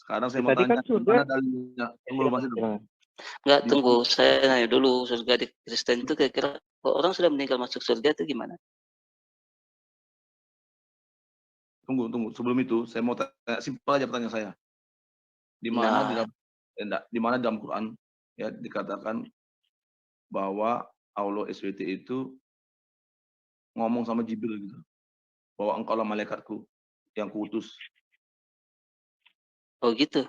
Sekarang saya mau Tadi tanya, kan surga. mana dalilnya? Tunggu dulu, masih dulu. Enggak, tunggu. Saya nanya dulu, surga di Kristen itu kira-kira kalau orang sudah meninggal masuk surga itu gimana? Tunggu. Sebelum itu, saya mau tanya, simpel aja pertanyaan saya. Di mana di dalam Quran ya dikatakan bahwa Allah SWT itu ngomong sama Jibril gitu, bahwa engkaulah malaikatku yang kuutus. Oh gitu.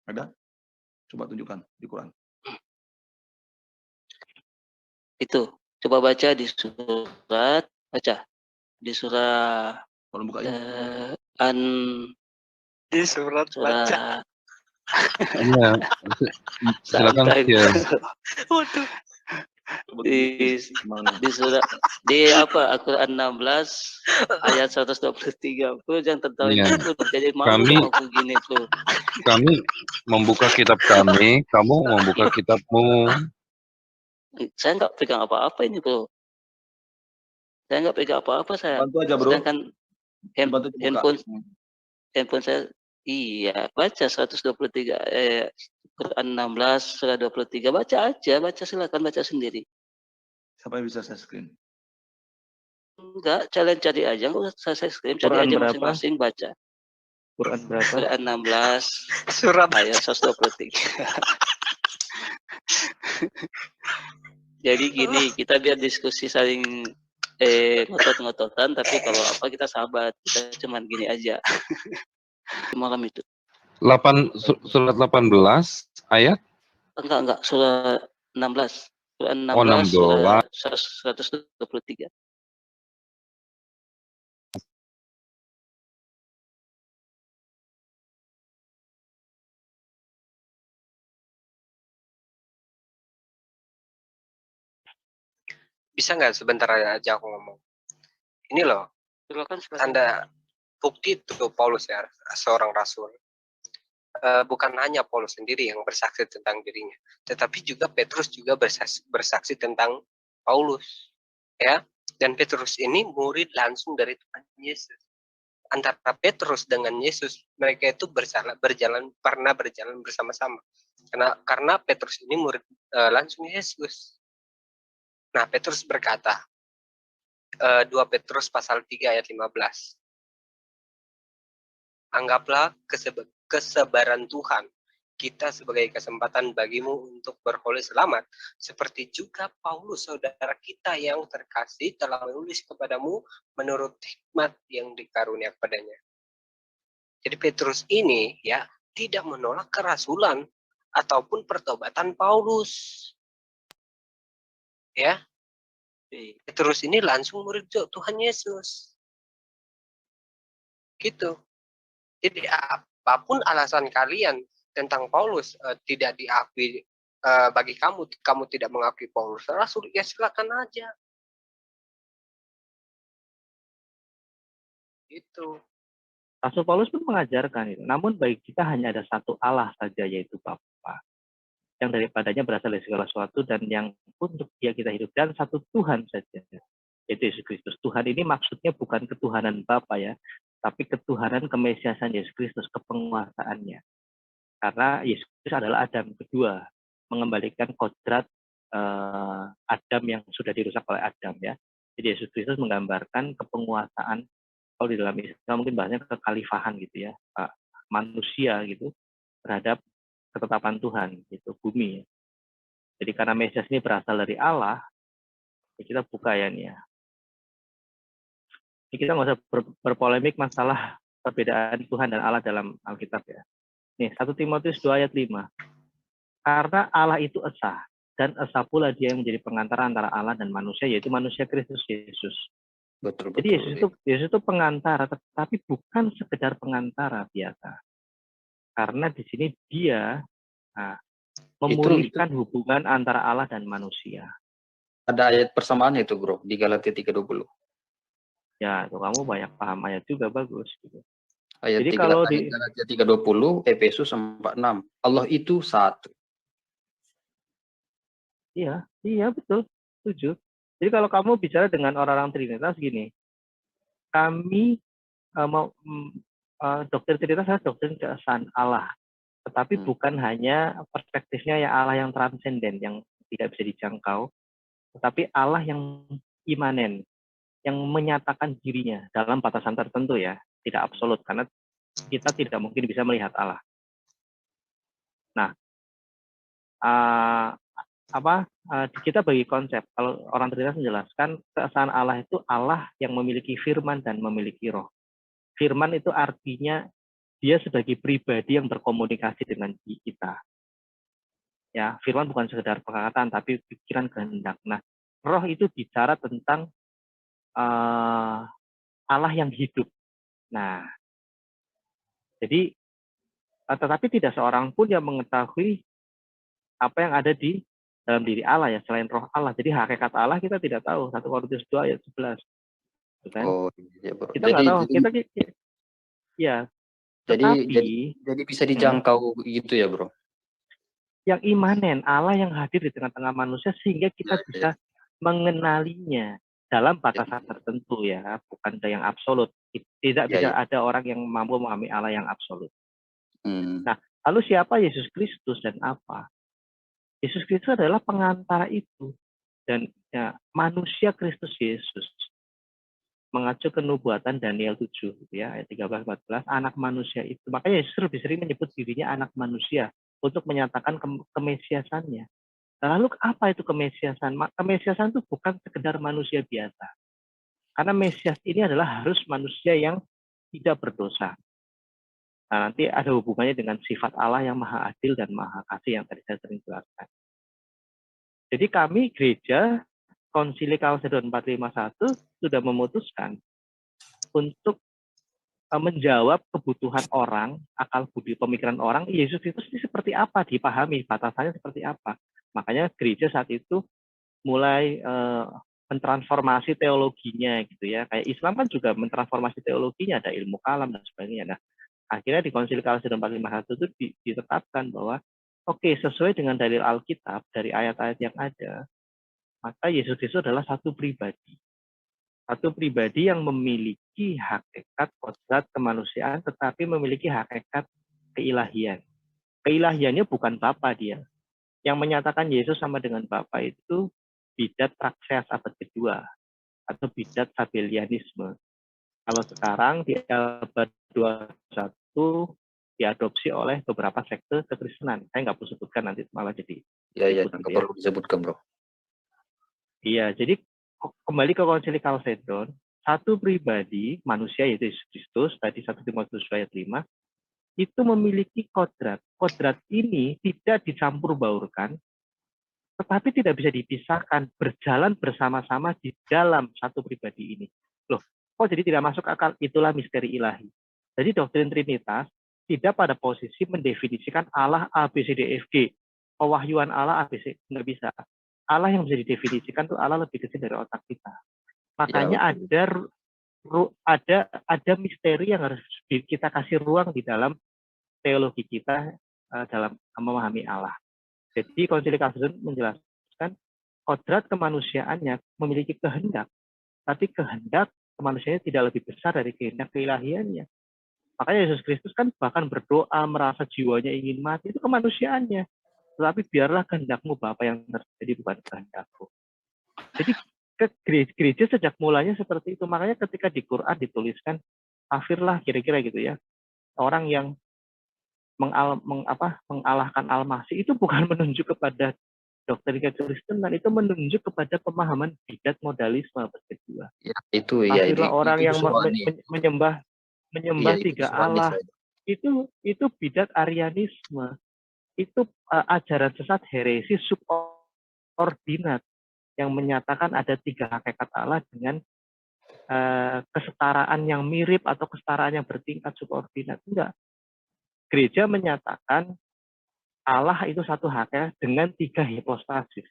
Ada? Coba tunjukkan di Quran. Itu. Coba baca di surat, di surah di surat baca. Iya. Silakan share. Waduh. Di surah di apa Al-Qur'an 16 ayat 123 tuh jangan tertawa itu jadi malu aku gini tuh. Kami membuka kitab kami, kamu membuka kitabmu. Saya nggak pegang apa-apa ini, Bro. Saya nggak pegang apa-apa saya. Bantu aja, Bro. Sedangkan handphone saya iya, baca 123 Quran 16 surah 23 baca aja, silakan baca sendiri. Siapa yang bisa saya screen? Enggak, kalian cari aja, enggak usah saya screen, cari aja masing-masing baca. Quran berapa? Quran 16 surat ayat 123. Jadi gini, kita biar diskusi saling ngotot-ngototan, tapi kalau apa kita sahabat, kita cuman gini aja. Malam itu. Surat 18 ayat? Enggak, surat 16. Quran 16 123. Bisa nggak sebentar aja aku ngomong? Ini loh, tanda bukti itu Paulus ya, seorang rasul. Bukan hanya Paulus sendiri yang bersaksi tentang dirinya, tetapi juga Petrus juga bersaksi tentang Paulus, ya. Dan Petrus ini murid langsung dari Tuhan Yesus. Antara Petrus dengan Yesus, mereka itu pernah berjalan bersama-sama. Karena Petrus ini murid langsung Yesus. Nah, Petrus berkata, 2 Petrus pasal 3 ayat 15. Anggaplah kesabaran Tuhan kita sebagai kesempatan bagimu untuk beroleh selamat, seperti juga Paulus saudara kita yang terkasih telah menulis kepadamu menurut hikmat yang dikarunia kepadanya. Jadi Petrus ini ya tidak menolak kerasulan ataupun pertobatan Paulus. Ya. Petrus ini langsung murid Tuhan Yesus. Gitu. Jadi apapun alasan kalian tentang Paulus tidak diakui bagi kamu tidak mengakui Paulus rasul, ya silakan aja. Itu. Rasul Paulus pun mengajarkan itu. Namun bagi kita hanya ada satu Allah saja, yaitu Bapa, yang daripadanya berasal dari segala sesuatu dan yang untuk Dia kita hidup, dan satu Tuhan saja, yaitu Yesus Kristus. Tuhan ini maksudnya bukan ketuhanan Bapa ya, tapi ketuhanan kemesiasan Yesus Kristus, kepenguasaannya. Karena Yesus adalah Adam kedua, mengembalikan kodrat Adam yang sudah dirusak oleh Adam ya. Jadi Yesus Kristus menggambarkan kepenguasaan, kalau di dalam Islam mungkin bahasanya kekhalifahan gitu ya, manusia gitu terhadap ketetapan Tuhan gitu, bumi. Jadi karena Mesias ini berasal dari Allah, ya kita buka ya nih ya. Ini kita nggak usah berpolemik masalah perbedaan Tuhan dan Allah dalam Alkitab ya. Nih 1 Timotius 2 ayat 5. Karena Allah itu esa, dan esa pula Dia yang menjadi pengantara antara Allah dan manusia, yaitu manusia Kristus Yesus. Betul. Jadi Yesus itu pengantara, tetapi bukan sekedar pengantara biasa. Karena di sini Dia memulihkan hubungan antara Allah dan manusia. Ada ayat persamaan itu, Bro, di Galatia 3:20. Ya, itu kamu banyak paham ayat juga, bagus gitu. Ayat 3, kalau di Galatia 3:20, Efesus 4:6. Allah itu satu. Iya betul, setuju. Jadi kalau kamu bicara dengan orang-orang Trinitas gini, kami doktrin Trinitas adalah doktrin keesaan Allah, tetapi bukan hanya perspektifnya ya Allah yang transenden, yang tidak bisa dijangkau, tetapi Allah yang imanen, yang menyatakan dirinya dalam batasan tertentu ya, tidak absolut, karena kita tidak mungkin bisa melihat Allah. Nah, kita bagi konsep, kalau orang Trinitas menjelaskan keesaan Allah itu Allah yang memiliki firman dan memiliki roh. Firman itu artinya dia sebagai pribadi yang berkomunikasi dengan kita. Ya, firman bukan sekedar perkataan, tapi pikiran kehendak. Nah, roh itu bicara tentang Allah yang hidup. Nah, jadi tetapi tidak seorang pun yang mengetahui apa yang ada di dalam diri Allah ya, selain roh Allah. Jadi hakikat Allah kita tidak tahu. 1 Korintus 2 ayat 11. Kan? Oh, iya, bro. Kita nggak tahu. Ya. Jadi bisa dijangkau gitu ya, bro. Yang imanen, Allah yang hadir di tengah-tengah manusia sehingga kita bisa mengenalinya dalam batasan tertentu ya, bukan yang absolut. Tidak bisa ada orang yang mampu memahami Allah yang absolut. Nah, lalu siapa Yesus Kristus dan apa? Yesus Kristus adalah pengantara itu, dan ya, manusia Kristus Yesus. Mengacu ke nubuatan Daniel 7 ya, ayat 13-14, anak manusia itu. Makanya Yesus lebih sering menyebut dirinya anak manusia untuk menyatakan kemesiasannya. Lalu apa itu kemesiasan? Kemesiasan itu bukan sekedar manusia biasa. Karena Mesias ini adalah harus manusia yang tidak berdosa. Nah, nanti ada hubungannya dengan sifat Allah yang maha adil dan maha kasih yang tadi saya sering jelaskan. Jadi kami gereja Konsili Chalcedon 451 sudah memutuskan untuk menjawab kebutuhan orang, akal budi pemikiran orang, Yesus Kristus ini seperti apa dipahami, batasannya seperti apa. Makanya gereja saat itu mulai mentransformasi teologinya gitu ya. Kayak Islam kan juga mentransformasi teologinya, ada ilmu kalam dan sebagainya. Nah, akhirnya di Konsili Chalcedon 451 itu ditetapkan bahwa oke, sesuai dengan dalil Alkitab dari ayat-ayat yang ada, maka Yesus Kristus adalah satu pribadi. Satu pribadi yang memiliki hakikat kodrat kemanusiaan, tetapi memiliki hakikat keilahian. Keilahiannya bukan Bapa dia. Yang menyatakan Yesus sama dengan Bapa itu bidat Praxeas abad kedua, atau bidat Sabellianisme. Kalau sekarang di abad 21 diadopsi oleh beberapa sekte kekristenan. Saya nggak perlu sebutkan, nanti malah jadi. Iya, nggak perlu disebutkan, bro. Iya, jadi kembali ke Konsili Chalcedon, satu pribadi manusia yaitu Yesus Kristus, tadi 1 Timotius ayat 5, itu memiliki kodrat. Kodrat ini tidak dicampur baurkan, tetapi tidak bisa dipisahkan, berjalan bersama-sama di dalam satu pribadi ini. Loh, kok jadi tidak masuk akal? Itulah misteri ilahi. Jadi doktrin Trinitas tidak pada posisi mendefinisikan Allah A, B, C, D, F, G. Pewahyuan Allah A, B, C, nggak bisa. Allah yang bisa didefinisikan itu Allah lebih kecil dari otak kita. Makanya ada misteri yang harus kita kasih ruang di dalam teologi kita dalam memahami Allah. Jadi Konsili Chalcedon menjelaskan kodrat kemanusiaannya memiliki kehendak, tapi kehendak kemanusiaannya tidak lebih besar dari kehendak keilahiannya. Makanya Yesus Kristus kan bahkan berdoa merasa jiwanya ingin mati, itu kemanusiaannya. Tetapi biarlah kehendakmu Bapa yang terjadi, bukan kehendakku. Jadi gereja sejak mulanya seperti itu. Makanya ketika di Quran dituliskan kafirlah kira-kira gitu ya, orang yang mengalahkan Al-Masih, itu bukan menunjuk kepada doktrin Kekristenan, itu menunjuk kepada pemahaman bidat modalisme abad kedua. Ya, itu ya. Kafirlah orang yang menyembah ya, tiga Allah. Itu bidat Arianisme. Itu ajaran sesat heresi subordinat yang menyatakan ada tiga hakikat Allah dengan kesetaraan yang mirip atau kesetaraan yang bertingkat subordinat. Enggak. Gereja menyatakan Allah itu satu hakikat dengan tiga hipostasis.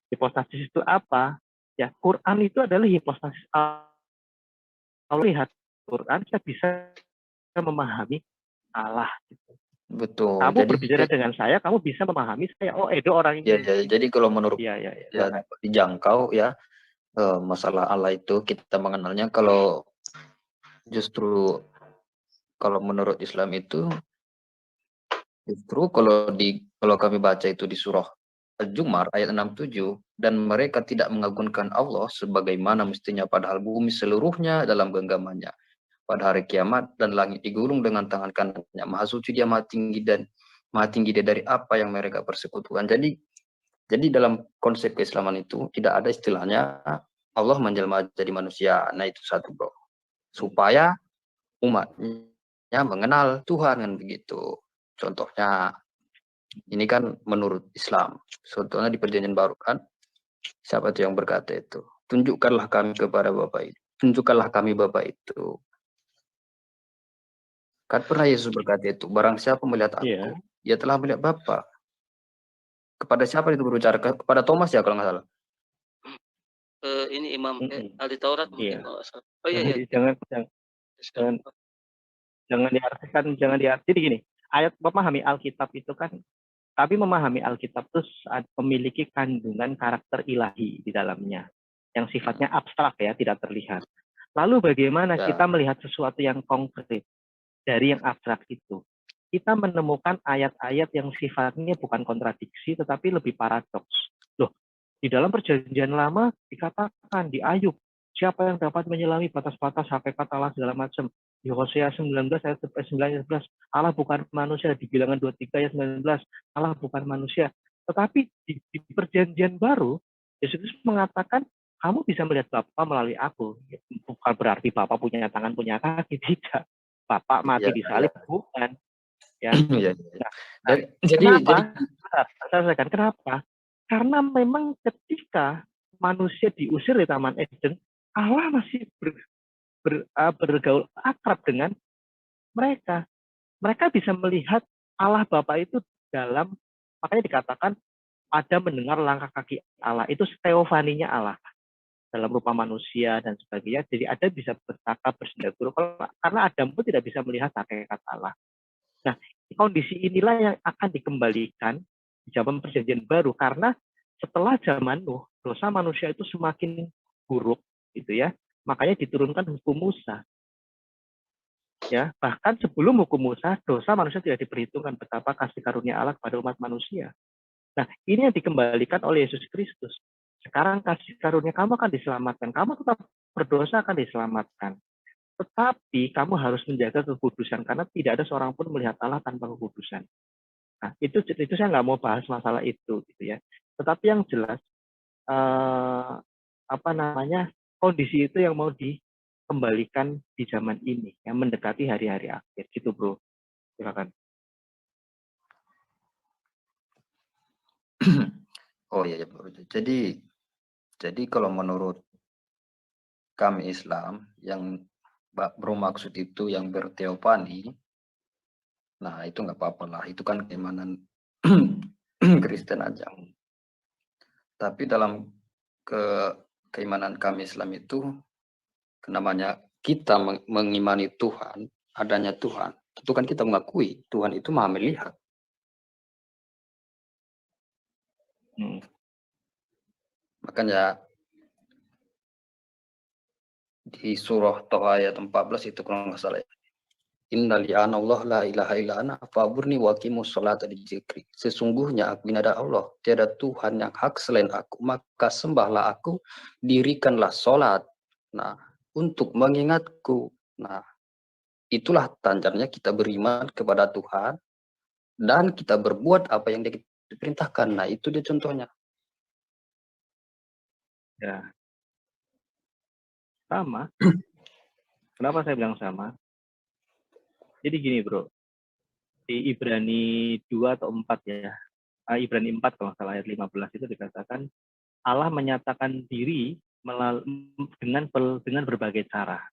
Hipostasis itu apa? Ya, Quran itu adalah hipostasis Allah. Kalau lihat Quran, kita bisa memahami Allah. Betul. Kamu jadi, berbicara dengan saya, kamu bisa memahami saya. Oh, Edo orang ini. Ya, jadi kalau menurut dijangkau ya, masalah Allah itu kita mengenalnya kalau justru kalau menurut Islam itu justru kalau kami baca itu di surah Al-Zumar ayat 67, dan mereka tidak mengagungkan Allah sebagaimana mestinya padahal bumi seluruhnya dalam genggamannya pada hari kiamat dan langit digulung dengan tangan kanannya. Maha suci dia, maha tinggi dia dari apa yang mereka persekutukan. Jadi dalam konsep keislaman itu tidak ada istilahnya Allah menjelma jadi manusia. Nah itu satu bro. Supaya umatnya mengenal Tuhan kan begitu. Contohnya ini kan menurut Islam. Contohnya di perjanjian baru kan, siapa itu yang berkata itu? Tunjukkanlah kami kepada Bapak itu. Tunjukkanlah kami Bapak itu. Kan pernah Yesus berkata itu, barang siapa melihat aku, dia telah melihat Bapa. Kepada siapa itu berbicara? Kepada Thomas ya kalau nggak salah. Ini Imam ahli Taurat mungkin kalau salah. Oh iya. Jangan diartikan, jadi gini, ayat memahami Alkitab itu kan, kami memahami Alkitab itu memiliki kandungan karakter ilahi di dalamnya, yang sifatnya abstrak ya, tidak terlihat. Lalu bagaimana kita melihat sesuatu yang konkret dari yang abstrak itu? Kita menemukan ayat-ayat yang sifatnya bukan kontradiksi, tetapi lebih paradoks. Loh, di dalam perjanjian lama dikatakan di Ayub, siapa yang dapat menyelami batas-batas hakikat Allah segala macam. Di Hosea 19 ayat 11, Allah bukan manusia. Di Bilangan 23 ayat 19, Allah bukan manusia. Tetapi di perjanjian baru, Yesus mengatakan, kamu bisa melihat Bapa melalui aku. Bukan berarti Bapa punya tangan, punya kaki, tidak. Bapa mati di salib, bukan. Ya. Kenapa? Kenapa? Karena memang ketika manusia diusir dari Taman Eden, Allah masih bergaul akrab dengan mereka. Mereka bisa melihat Allah Bapa itu dalam, makanya dikatakan ada mendengar langkah kaki Allah. Itu teofaninya Allah dalam rupa manusia dan sebagainya. Jadi ada bisa bercakap, bersendaguru. Karena Adam pun tidak bisa melihat hakikat Allah. Nah, kondisi inilah yang akan dikembalikan di zaman perjanjian baru, karena setelah zaman Nuh, dosa manusia itu semakin buruk, gitu ya. Makanya diturunkan hukum Musa. Ya, bahkan sebelum hukum Musa, dosa manusia tidak diperhitungkan, betapa kasih karunia Allah kepada umat manusia. Nah, ini yang dikembalikan oleh Yesus Kristus. Sekarang kasih karunia kamu akan diselamatkan. Kamu tetap berdosa akan diselamatkan. Tetapi kamu harus menjaga kekudusan, karena tidak ada seorang pun melihat Allah tanpa kekudusan. Nah, itu saya nggak mau bahas masalah itu, gitu ya. Tetapi yang jelas, kondisi itu yang mau dikembalikan di zaman ini, yang mendekati hari-hari akhir, gitu bro. Silakan. Oh iya, bro. Jadi kalau menurut kami Islam yang bermaksud itu yang berteofani, nah itu nggak apa-apa lah, itu kan keimanan Kristen aja. Tapi dalam keimanan kami Islam itu, namanya kita mengimani Tuhan, adanya Tuhan, itu kan kita mengakui Tuhan itu maha melihat. Makanya di surah Toha ayat 14 itu kalau nggak salah, Inna li'ana Allah la ilaha illa ana fa'burni wa qimus sholata li dzikri. Sesungguhnya aku ini ada Allah, tiada Tuhan yang hak selain aku, maka sembahlah aku, dirikanlah sholat, nah, untuk mengingatku. Nah, itulah tandanya kita beriman kepada Tuhan dan kita berbuat apa yang diperintahkan. Nah, itu dia contohnya. Ya. Sama. Kenapa saya bilang sama? Jadi gini bro, di Ibrani 2 atau 4 ya, Ibrani 4 kalau salah ayat 15 itu dikatakan Allah menyatakan diri dengan berbagai cara.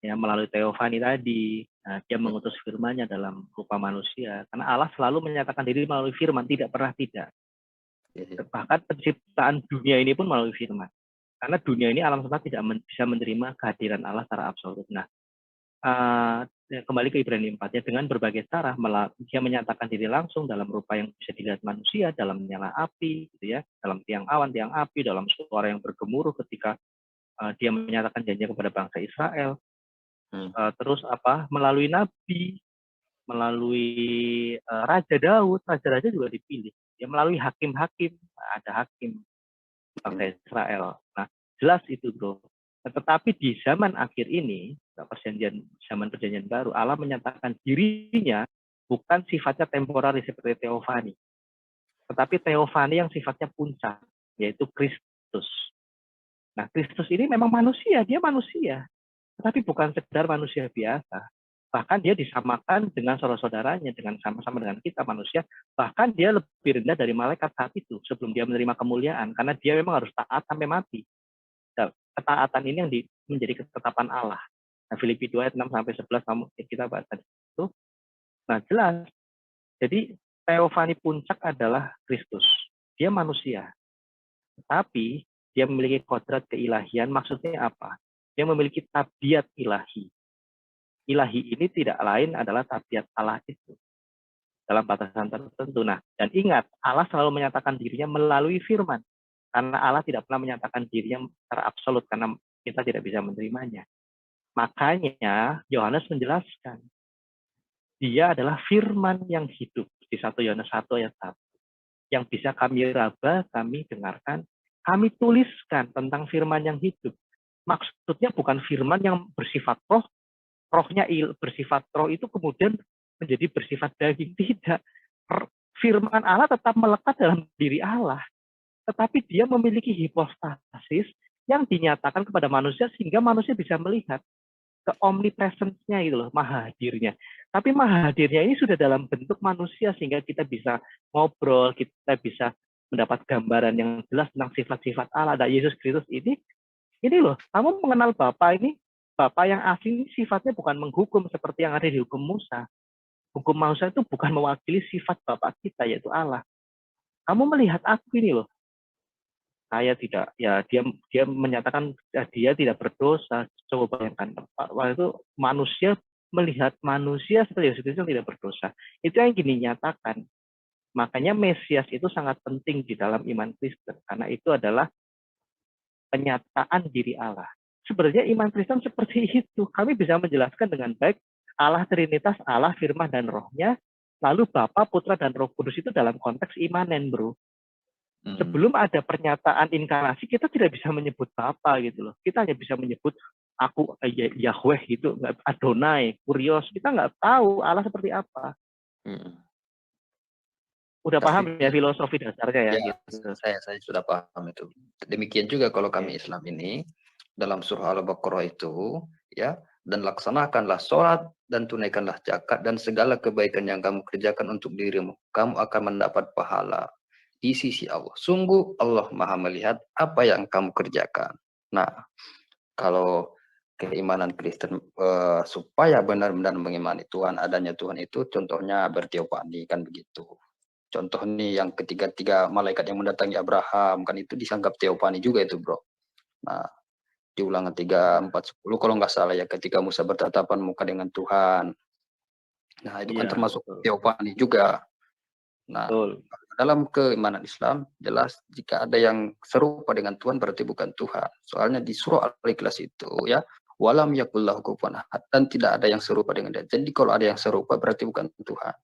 Ya, melalui teofani tadi, dia mengutus firman-Nya dalam rupa manusia. Karena Allah selalu menyatakan diri melalui firman, tidak pernah tidak. Bahkan penciptaan dunia ini pun melalui firman. Karena dunia ini alam semesta tidak bisa menerima kehadiran Allah secara absolut. Nah, kembali ke Ibrani 4 ya, dengan berbagai cara dia menyatakan diri langsung dalam rupa yang bisa dilihat manusia, dalam nyala api, gitu ya, dalam tiang awan, tiang api, dalam suara yang bergemuruh ketika dia menyatakan janjinya kepada bangsa Israel. terus melalui nabi, melalui Raja Daud, raja-raja juga dipilih. Ya melalui hakim-hakim, ada hakim bangsa Israel. Nah, jelas itu, bro. Tetapi di zaman akhir ini, zaman perjanjian baru, Allah menyatakan dirinya bukan sifatnya temporaris seperti teofani, tetapi teofani yang sifatnya puncak, yaitu Kristus. Nah, Kristus ini memang manusia, dia manusia, tetapi bukan sekedar manusia biasa. Bahkan dia disamakan dengan saudara-saudaranya, dengan sama-sama dengan kita manusia. Bahkan dia lebih rendah dari malaikat saat itu, sebelum dia menerima kemuliaan, karena dia memang harus taat sampai mati. Nah, ketaatan ini yang menjadi ketetapan Allah. Nah, Filipi 2 ayat 6 sampai 11 kita baca itu. Nah, jelas. Jadi teofani puncak adalah Kristus. Dia manusia. Tetapi dia memiliki kodrat keilahian. Maksudnya apa? Dia memiliki tabiat ilahi. Ilahi ini tidak lain adalah tabiat Allah itu dalam batasan tertentu. Nah, dan ingat, Allah selalu menyatakan dirinya melalui firman. Karena Allah tidak pernah menyatakan dirinya secara absolut karena kita tidak bisa menerimanya. Makanya Yohanes menjelaskan dia adalah firman yang hidup di 1 Yohanes 1 ayat 1 yang bisa kami raba, kami dengarkan, kami tuliskan tentang firman yang hidup. Maksudnya bukan firman yang bersifat roh, rohnya bersifat roh itu kemudian menjadi bersifat daging. Tidak. Firman Allah tetap melekat dalam diri Allah. Tetapi dia memiliki hipostasis yang dinyatakan kepada manusia sehingga manusia bisa melihat ke omnipresence-nya gitu loh, maha hadirnya. Tapi maha hadirnya ini sudah dalam bentuk manusia sehingga kita bisa ngobrol, kita bisa mendapat gambaran yang jelas tentang sifat-sifat Allah. Dan Yesus Kristus ini loh, kamu mengenal Bapa ini, Bapa yang asing sifatnya bukan menghukum seperti yang ada di hukum Musa. Hukum Musa itu bukan mewakili sifat Bapa kita, yaitu Allah. Kamu melihat aku ini loh, saya tidak, ya dia menyatakan ya, dia tidak berdosa. Coba bayangkan, waktu itu manusia melihat manusia seperti Yesus Kristus tidak berdosa. Itu yang dinyatakan. Makanya Mesias itu sangat penting di dalam iman Kristen, karena itu adalah penyataan diri Allah. Sebenarnya iman Kristen seperti itu. Kami bisa menjelaskan dengan baik Allah Trinitas, Allah, Firman, dan Rohnya, lalu Bapa, Putra, dan Roh Kudus itu dalam konteks imanen, bro. Sebelum ada pernyataan inkarnasi, kita tidak bisa menyebut Bapa gitu loh. Kita hanya bisa menyebut aku Yahweh gitu, Adonai, Kurios. Kita nggak tahu Allah seperti apa. Udah paham ya filosofi dasarnya ya? Ya, gitu. Saya sudah paham itu. Demikian juga kalau kami Islam ini dalam surah Al-Baqarah itu, ya, dan laksanakanlah sholat dan tunaikanlah zakat dan segala kebaikan yang kamu kerjakan untuk dirimu, kamu akan mendapat pahala di sisi Allah. Sungguh Allah Maha melihat apa yang kamu kerjakan. Nah, kalau keimanan Kristen supaya benar-benar mengimani Tuhan, adanya Tuhan itu contohnya berteofani kan begitu. Contoh nih yang ketiga malaikat yang mendatangi Abraham kan itu dianggap teofani juga itu, bro. Nah, di Ulangan 3, 4, 10 kalau nggak salah ya, ketika Musa bertatapan muka dengan Tuhan. Nah, itu kan termasuk teofani juga. Nah, dalam keimanan Islam jelas jika ada yang serupa dengan Tuhan berarti bukan Tuhan. Soalnya di surah Al-Ikhlas itu ya, walam yakullahu kufuwan ahad, dan tidak ada yang serupa dengan dia. Jadi kalau ada yang serupa berarti bukan Tuhan.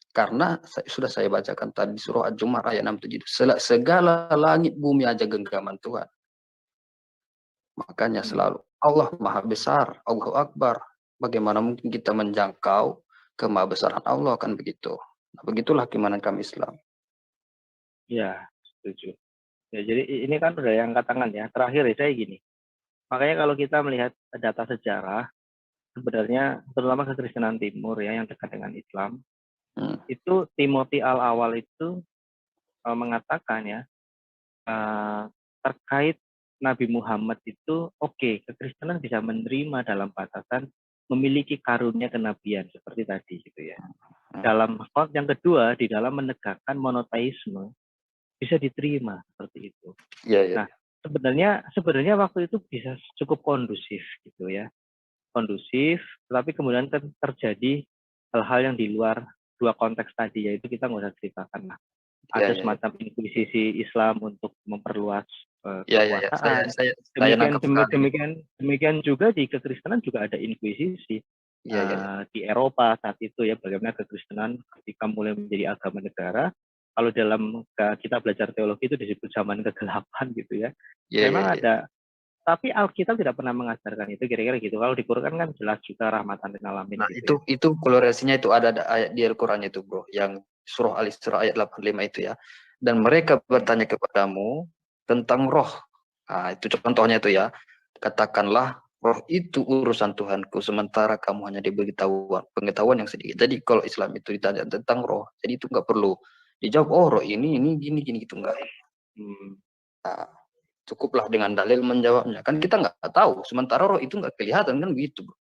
Karena sudah saya bacakan tadi di surah Al-Jum'ah ayat 67, segala langit bumi aja genggaman Tuhan. Makanya selalu Allah Maha Besar, Allahu Akbar. Bagaimana mungkin kita menjangkau kemahabesaran Allah, kan begitu. Nah, begitulah keimanan kami Islam. Ya, setuju. Ya, jadi ini kan udah yang katakan ya. Terakhir ya saya gini. Makanya kalau kita melihat data sejarah, sebenarnya terutama kekristenan Timur ya yang dekat dengan Islam, itu Timothy Al-Awal itu mengatakan ya terkait Nabi Muhammad itu oke, kekristenan bisa menerima dalam batasan memiliki karunia kenabian seperti tadi gitu ya. Dalam yang kedua di dalam menegakkan monoteisme bisa diterima seperti itu. Nah, sebenarnya waktu itu bisa cukup kondusif gitu ya. Kondusif, tetapi kemudian kan terjadi hal-hal yang di luar dua konteks tadi, yaitu kita nggak usah ceritakan lah. Ada semacam inkuisisi Islam untuk memperluas kekuasaan. Demikian juga di kekristenan juga ada inkuisisi. Di Eropa saat itu ya, bagaimana kekristenan ketika mulai menjadi agama negara, kalau dalam kita belajar teologi itu disebut zaman kegelapan gitu ya. Memang ada, tapi Alkitab tidak pernah mengajarkan itu, kira-kira gitu. Kalau di Quran kan jelas juga rahmatan lil alamin. Nah, gitu itu kolorasinya itu ada ayat di Al-Qur'an itu, Bro, yang surah Al-Isra ayat 85 itu ya. Dan mereka bertanya kepadamu tentang roh. Nah, itu contohnya itu ya. Katakanlah roh itu urusan Tuhanku, sementara kamu hanya diberi pengetahuan yang sedikit. Jadi kalau Islam itu ditanya tentang roh, jadi itu nggak perlu dijawab, oh roh ini gini gitu, enggak. Nah, cukuplah dengan dalil menjawabnya. Kan kita nggak tahu, sementara roh itu nggak kelihatan kan begitu, Bro.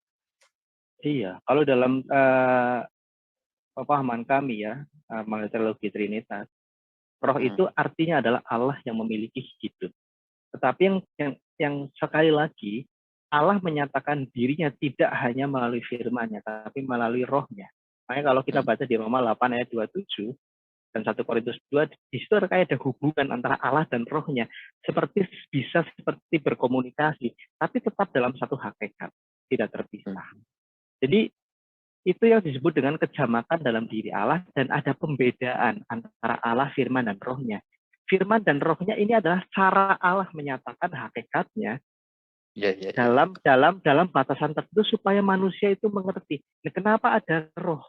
Iya, kalau dalam pemahaman kami ya, mengenai teologi Trinitas, roh itu artinya adalah Allah yang memiliki hidup. Tetapi yang sekali lagi, Allah menyatakan dirinya tidak hanya melalui firman-Nya, tapi melalui rohnya. Makanya kalau kita baca di Roma 8 ayat 27 dan 1 Korintus 2, di situ kayak ada hubungan antara Allah dan rohnya. Bisa seperti berkomunikasi, tapi tetap dalam satu hakikat, tidak terpisah. Jadi itu yang disebut dengan kejamakan dalam diri Allah, dan ada pembedaan antara Allah, firman, dan rohnya. Firman dan rohnya ini adalah cara Allah menyatakan hakikatnya dalam batasan tertentu supaya manusia itu mengerti. Nah, kenapa ada roh?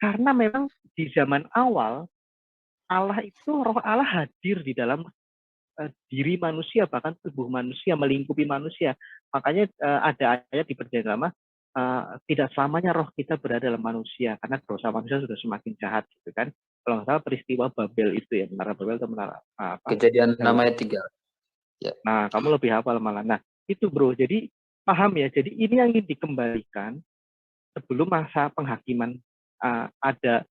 Karena memang di zaman awal Allah itu, roh Allah hadir di dalam diri manusia, bahkan tubuh manusia, melingkupi manusia. Makanya ada ayat di Perjanjian Lama, tidak selamanya roh kita berada dalam manusia, karena dosa manusia sudah semakin jahat, gitu kan. Kalau nggak salah peristiwa Babel itu ya, menara Babel atau menara Kejadian namanya 3. Ya. Nah, kamu lebih hafal malah. Nah, itu bro, jadi paham ya, jadi ini yang ingin dikembalikan sebelum masa penghakiman, ada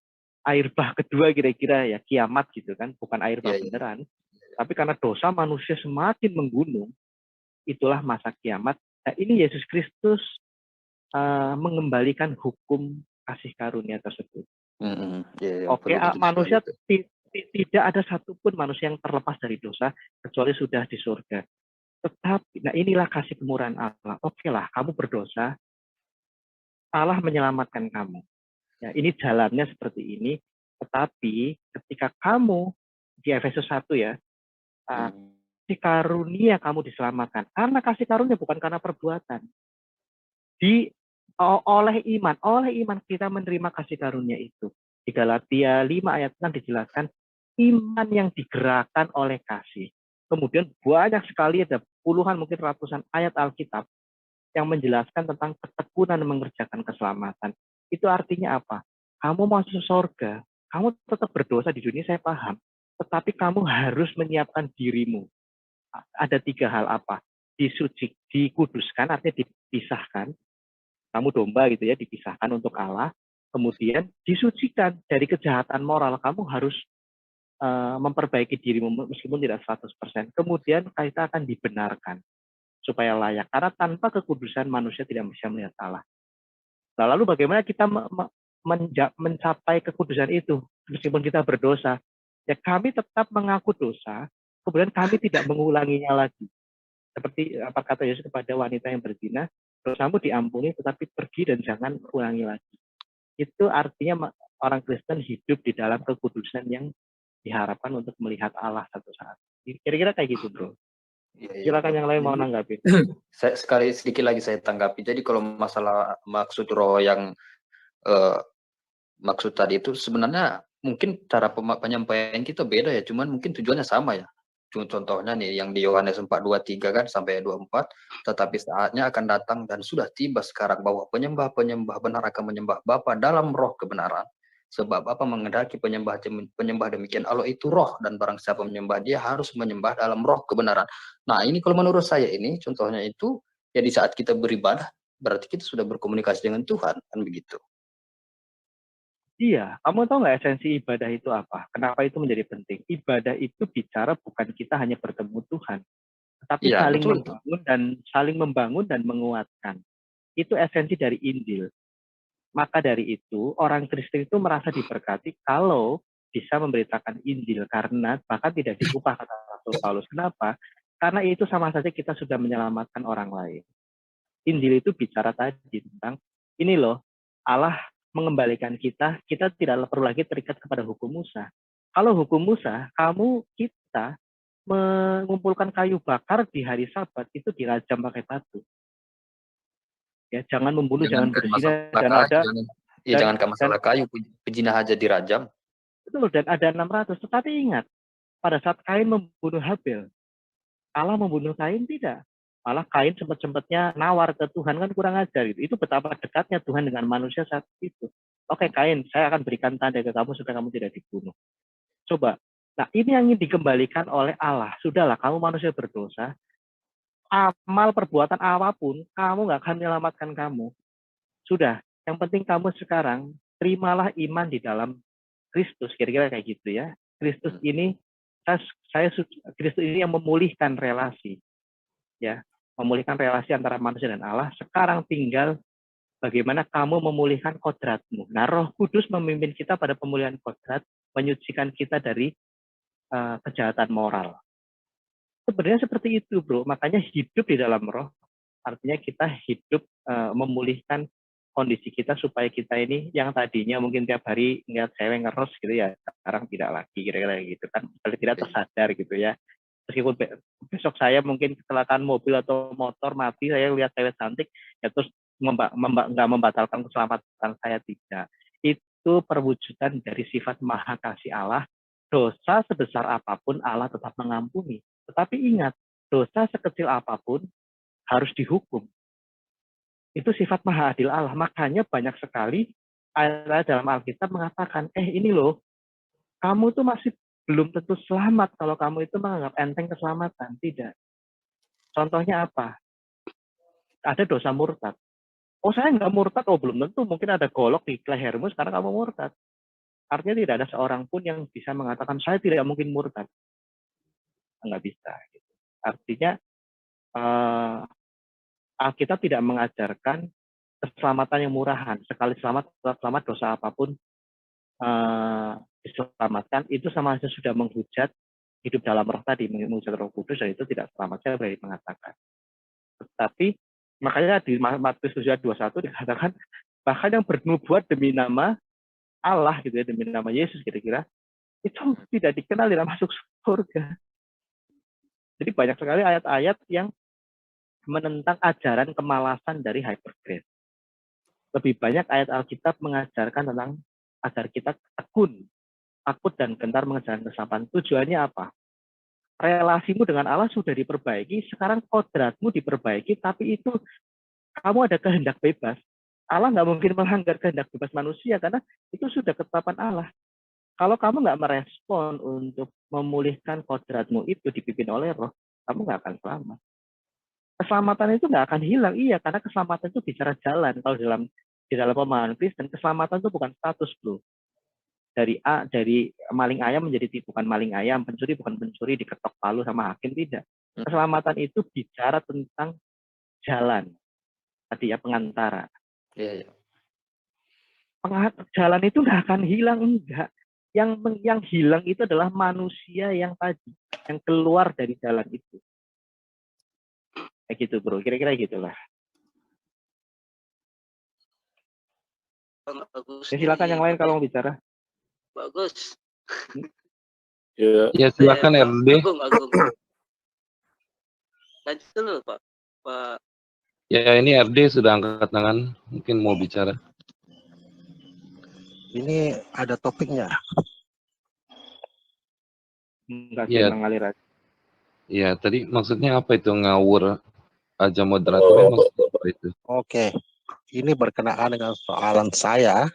air bah kedua kira-kira ya, kiamat gitu kan, bukan air bah beneran, tapi karena dosa manusia semakin menggunung, itulah masa kiamat. Nah, ini Yesus Kristus mengembalikan hukum kasih karunia tersebut. Oke, manusia tidak ada satupun manusia yang terlepas dari dosa kecuali sudah di surga. Tetapi, nah inilah kasih kemurahan Allah. Oke lah, kamu berdosa, Allah menyelamatkan kamu. Ya, ini jalannya seperti ini. Tetapi ketika kamu di Efesus 1 ya, kasih karunia kamu diselamatkan. Karena kasih karunia bukan karena perbuatan. Oleh iman kita menerima kasih karunia itu. Di Galatia 5 ayat 6 dijelaskan, iman yang digerakkan oleh kasih. Kemudian banyak sekali, ada puluhan mungkin ratusan ayat Alkitab yang menjelaskan tentang ketekunan mengerjakan keselamatan. Itu artinya apa? Kamu masuk surga, kamu tetap berdosa di dunia, saya paham. Tetapi kamu harus menyiapkan dirimu. Ada 3 hal apa? Dikuduskan, artinya dipisahkan. Kamu domba gitu ya, dipisahkan untuk Allah. Kemudian disucikan dari kejahatan moral. Kamu harus memperbaiki dirimu meskipun tidak 100%. Kemudian kita akan dibenarkan supaya layak. Karena tanpa kekudusan manusia tidak bisa melihat Allah. Nah, lalu bagaimana kita mencapai kekudusan itu meskipun kita berdosa? Ya kami tetap mengaku dosa, kemudian kami tidak mengulanginya lagi. Seperti apa kata Yesus kepada wanita yang berzina, dosamu diampuni tetapi pergi dan jangan ulangi lagi. Itu artinya orang Kristen hidup di dalam kekudusan yang diharapkan untuk melihat Allah satu saat. Kira-kira kayak gitu, bro. Silakan yang lain mau nanggapin. Sedikit lagi saya tanggapi. Jadi kalau masalah maksud roh yang maksud tadi itu sebenarnya mungkin cara penyampaian kita beda ya, cuman mungkin tujuannya sama ya. Contohnya nih yang di Yohanes 4:23 kan sampai 24, tetapi saatnya akan datang dan sudah tiba sekarang bahwa penyembah-penyembah benar akan menyembah Bapa dalam roh kebenaran. Sebab apa mengendaki penyembah demikian Allah itu roh, dan barang siapa menyembah dia harus menyembah dalam roh kebenaran. Nah ini kalau menurut saya ini contohnya itu ya di saat kita beribadah berarti kita sudah berkomunikasi dengan Tuhan, kan begitu. Iya, kamu tahu nggak esensi ibadah itu apa? Kenapa itu menjadi penting? Ibadah itu bicara bukan kita hanya bertemu Tuhan, tetapi ya, saling membangun dan menguatkan. Itu esensi dari Injil. Maka dari itu, orang Kristen itu merasa diberkati kalau bisa memberitakan Injil, karena bahkan tidak diupah, kata Rasul Paulus. Kenapa? Karena itu sama saja kita sudah menyelamatkan orang lain. Injil itu bicara tadi tentang ini loh, Allah mengembalikan kita tidak perlu lagi terikat kepada hukum Musa. Kalau hukum Musa, kita mengumpulkan kayu bakar di hari Sabat itu dirajam pakai batu. Ya, jangan membunuh, jangan berzina, jangankan masalah kayu, pezina aja dirajam. Betul, dan ada 600. Tetapi ingat, pada saat Kain membunuh Habel, Allah membunuh Kain tidak. Malah Kain sempat-sempatnya nawar ke Tuhan, kan kurang ajar gitu. Itu betapa dekatnya Tuhan dengan manusia saat itu. Oke Kain, saya akan berikan tanda ke kamu supaya kamu tidak dibunuh. Coba. Nah ini yang ingin dikembalikan oleh Allah. Sudahlah, kamu manusia berdosa. Amal perbuatan apapun, kamu nggak akan menyelamatkan kamu. Sudah, yang penting kamu sekarang terimalah iman di dalam Kristus, kira-kira kayak gitu ya. Kristus ini Kristus ini yang memulihkan relasi, ya, memulihkan relasi antara manusia dan Allah. Sekarang tinggal bagaimana kamu memulihkan kodratmu. Nah, Roh Kudus memimpin kita pada pemulihan kodrat, menyucikan kita dari kejahatan moral. Sebenarnya seperti itu, bro. Makanya hidup di dalam Roh, artinya kita hidup memulihkan kondisi kita supaya kita ini yang tadinya mungkin tiap hari ngeliat cewek ngeros gitu ya, sekarang tidak lagi, kira-kira gitu kan, paling tidak tersadar gitu ya. Meskipun besok saya mungkin kecelakaan mobil atau motor mati, saya lihat cewek cantik ya terus nggak membatalkan keselamatan saya, tidak. Itu perwujudan dari sifat maha kasih Allah. Dosa sebesar apapun Allah tetap mengampuni. Tetapi ingat, dosa sekecil apapun harus dihukum. Itu sifat maha adil Allah. Makanya banyak sekali ayat dalam Alkitab mengatakan, ini loh, kamu tuh masih belum tentu selamat kalau kamu itu menganggap enteng keselamatan. Tidak. Contohnya apa? Ada dosa murtad. Oh, saya nggak murtad. Oh, belum tentu. Mungkin ada golok di lehermu, sekarang kamu murtad. Artinya tidak ada seorang pun yang bisa mengatakan, saya tidak mungkin murtad. Nggak bisa. Artinya, Alkitab tidak mengajarkan keselamatan yang murahan. Sekali selamat dosa apapun diselamatkan, itu sama saja sudah menghujat hidup dalam Roh tadi, menghujat Roh Kudus, dan itu tidak selamat, saya berani mengatakan. Tetapi makanya di Matius 7:21 dikatakan bahkan yang bernubuat demi nama Allah gitu ya, demi nama Yesus kira-kira, itu tidak dikenal tidak masuk surga. Jadi banyak sekali ayat-ayat yang menentang ajaran kemalasan dari hypergrace. Lebih banyak ayat Alkitab mengajarkan tentang agar kita tekun, takut dan gentar mengejar kesabaran. Tujuannya apa? Relasimu dengan Allah sudah diperbaiki, sekarang kodratmu diperbaiki, tapi itu kamu ada kehendak bebas. Allah nggak mungkin melanggar kehendak bebas manusia karena itu sudah ketetapan Allah. Kalau kamu nggak merespon untuk memulihkan kodratmu itu dipimpin oleh Roh, kamu nggak akan selamat. Keselamatan itu nggak akan hilang, iya, karena keselamatan itu bicara jalan. Kalau di dalam pemahaman Kristen, keselamatan itu bukan status, bro. Dari maling ayam menjadi bukan maling ayam, pencuri bukan pencuri, diketok palu sama hakim, tidak. Keselamatan itu bicara tentang jalan. Tadi ya, pengantara. Iya. Jalan itu nggak akan hilang, enggak. Yang hilang itu adalah manusia yang tadi, yang keluar dari jalan itu. Kayak gitu, bro. Kira-kira gitulah. Bagus. Ya, silakan yang lain kalau mau bicara. Bagus. Ya silakan RD. Agung. Lanjut dulu Pak. Ya ini RD sudah angkat tangan, mungkin mau bicara. Ini ada topiknya. Enggak sih, Ya. mengalir aja. Ya, tadi maksudnya apa itu ngawur aja moderatornya maksudnya apa itu? Oke, ini berkenaan dengan soalan saya.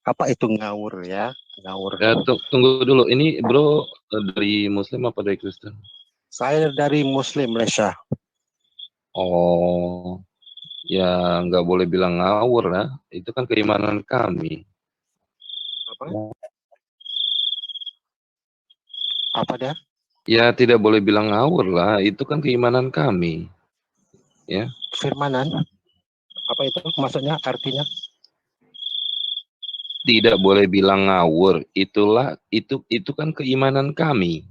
Apa itu ngawur ya? Ngawur. Ya, tunggu dulu. Ini bro dari Muslim apa dari Kristen? Saya dari Muslim, Malaysia. Oh, ya nggak boleh bilang ngawur lah. Itu kan keimanan kami. Apa dia? Ya tidak boleh bilang ngawur lah. Itu kan keimanan kami. Ya. Firmanan. Apa itu maksudnya, artinya? Tidak boleh bilang ngawur. Itu kan keimanan kami.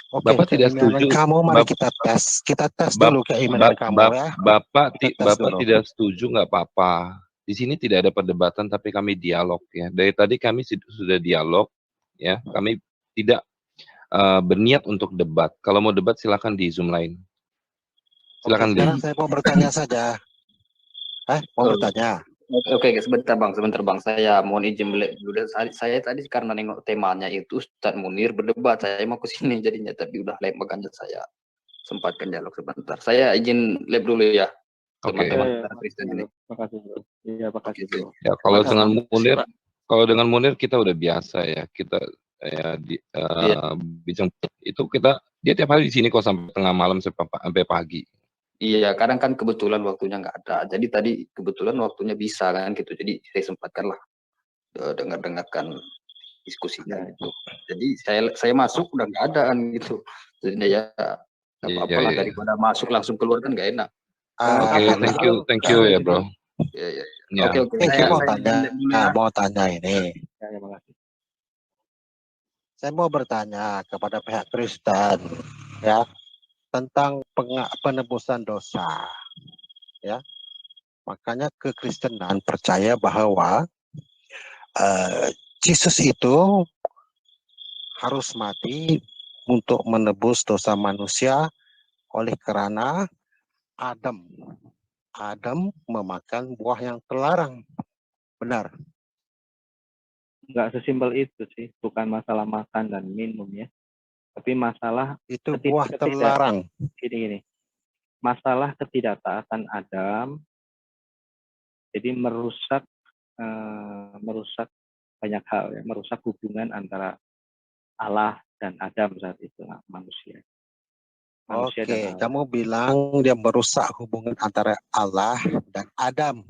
Oke, Bapak tidak keimanan setuju, kamu mari Bap- kita tes Bap- dulu keimanan Bap- kamu Bap- ya. Bapak Kita tes Bapak dulu. tidak setuju nggak apa-apa. Di sini tidak ada perdebatan, tapi kami dialog ya. Dari tadi kami sudah dialog ya. Kami tidak berniat untuk debat. Kalau mau debat silakan di Zoom lain. Oke, Silakan sekarang Lim. saya mau bertanya saja. Mau bertanya. Oke, sebentar bang. Saya mohon izin dulu. Saya tadi karena nengok temanya itu Ustadz Munir berdebat. Saya mau ke sini jadinya, tapi udah lab makanya saya sempatkan dialog sebentar. Saya izin lab dulu ya. Oke. Teman-teman Kristen ini. Makasih bro. Iya, makasih bro. Ya, kalau Makasih. dengan Munir, kita udah biasa ya. Kita ya Iya. bincang itu dia tiap hari di sini kok sampai tengah malam sampai pagi. Iya, kadang kan kebetulan waktunya nggak ada. Jadi tadi kebetulan waktunya bisa kan gitu. Jadi saya sempatkan lah dengarkan diskusinya gitu. Jadi saya masuk udah nggak ada kan gitu. Jadi ya nggak apa-apa lah daripada masuk langsung keluar kan nggak enak. Oke, thank you ya bro. Iya. Ya. Oke. Saya mau tanya ini. Ya, makasih. Saya mau bertanya kepada pihak Kristen ya tentang penebusan dosa. Ya. Makanya kekristenan percaya bahwa Yesus itu harus mati untuk menebus dosa manusia oleh karena Adam memakan buah yang terlarang. Benar. Nggak sesimpel itu sih, bukan masalah makan dan minum ya, tapi masalah itu buah terlarang. Gini, masalah ketidaktaatan Adam, jadi merusak banyak hal ya, merusak hubungan antara Allah dan Adam saat itu, manusia. Oke, kamu bilang dia merusak hubungan antara Allah dan Adam.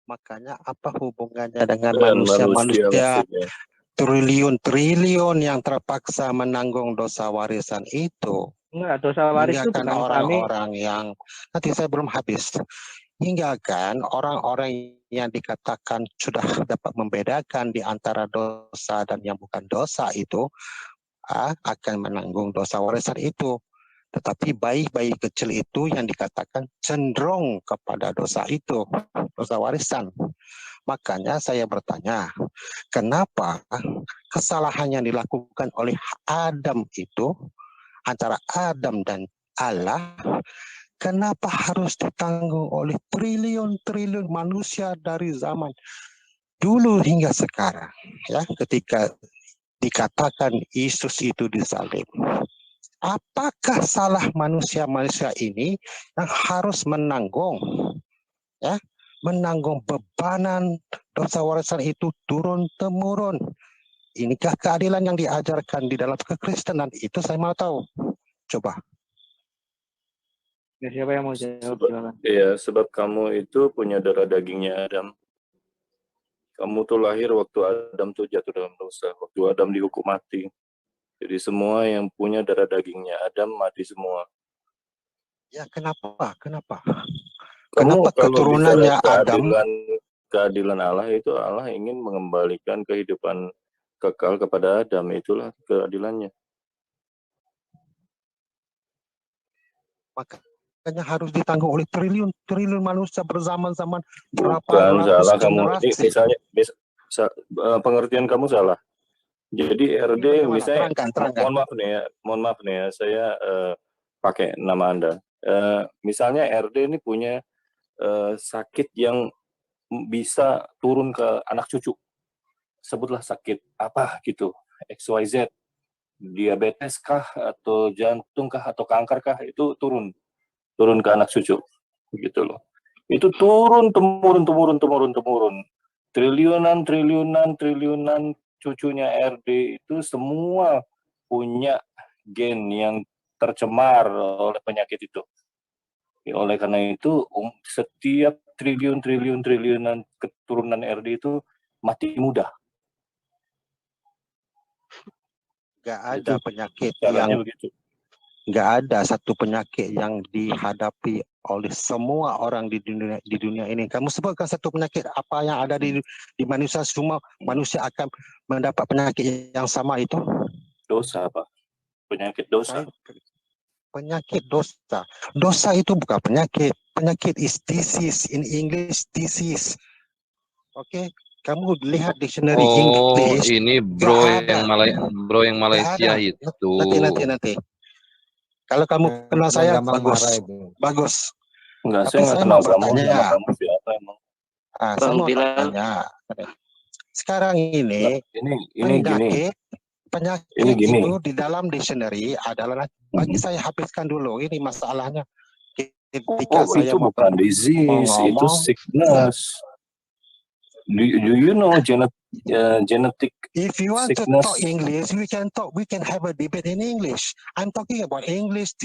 Makanya apa hubungannya dengan manusia triliun yang terpaksa menanggung dosa warisan itu? Enggak, dosa waris itu bukan orang-orang yang nanti saya belum habis. Hingga kan orang-orang yang dikatakan sudah dapat membedakan di antara dosa dan yang bukan dosa itu akan menanggung dosa warisan itu. Tetapi bayi-bayi kecil itu yang dikatakan cenderung kepada dosa itu, dosa warisan. Makanya saya bertanya, kenapa kesalahan yang dilakukan oleh Adam itu, antara Adam dan Allah, kenapa harus ditanggung oleh triliun-triliun manusia dari zaman dulu hingga sekarang? Ya, ketika dikatakan Yesus itu disalib. Apakah salah manusia-manusia ini yang harus menanggung bebanan dosa warisan itu turun-temurun? Inikah keadilan yang diajarkan di dalam kekristenan? Itu saya mau tahu. Coba. Ya, siapa yang mau jawab? Silakan. Iya, sebab kamu itu punya darah dagingnya Adam. Kamu tuh lahir waktu Adam tuh jatuh dalam dosa, waktu Adam dihukum mati. Jadi semua yang punya darah dagingnya Adam mati semua. Ya, kenapa? Kenapa keturunannya Adam? Keadilan Allah itu Allah ingin mengembalikan kehidupan kekal kepada Adam, itulah keadilannya. Makanya harus ditanggung oleh triliun manusia berzaman-zaman berapa ratus generasi. Kamu ini misalnya pengertian kamu salah. Jadi RD misalnya, mohon maaf nih ya, saya pakai nama Anda. Misalnya RD ini punya sakit yang bisa turun ke anak cucu. Sebutlah sakit apa gitu, XYZ, diabetes kah, atau jantung kah, atau kanker kah, itu turun ke anak cucu, gitu loh. Itu turun temurun. Triliunan cucunya RD itu semua punya gen yang tercemar oleh penyakit itu. Oleh karena itu setiap triliunan keturunan RD itu mati muda. Gak ada penyakit yang begitu. Gak ada satu penyakit yang dihadapi oleh semua orang di dunia ini. Kamu sebutkan satu penyakit apa yang ada di manusia, semua manusia akan mendapat penyakit yang sama itu? Dosa, Pak. Penyakit dosa. Penyakit dosa. Dosa itu bukan penyakit. Penyakit is disease. In English, disease. Oke, kamu lihat dictionary English. Ini bro yang Malaysia itu. Nanti. Kalau kamu kenal saya, bagus. Enggak, saya nggak kenal kamu. Nama kamu siapa emang? Saya mau tanya. Sekarang ini penyakit itu di dalam dictionary adalah, bagi saya habiskan dulu. Ini masalahnya. Ketika saya itu bukan disease, itu sickness. Do you know genetic If you want sickness? to talk English, we can have a debate in English. I'm talking about English.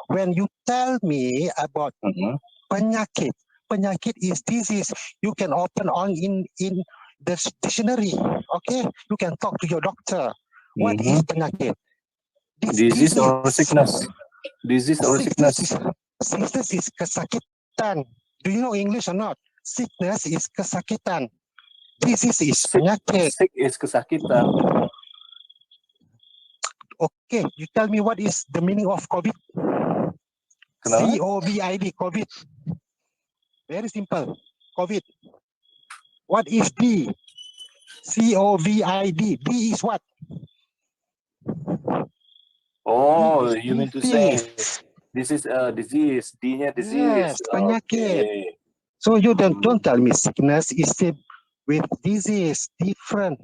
When you tell me about penyakit is disease, you can open on in the dictionary. Okay, you can talk to your doctor. What is penyakit? Disease or sickness? Disease or sickness? Sickness is kesakitan. Do you know English or not? Sickness is kesakitan. Disease is penyakit. Sick is kesakitan. Okay, you tell me what is the meaning of COVID? COVID, COVID. Very simple. COVID. What is D? COVID. D is what? Oh, you mean to say this is a disease? D-nya disease. Yes, penyakit. Okay. So you don't tell me sickness is with disease different.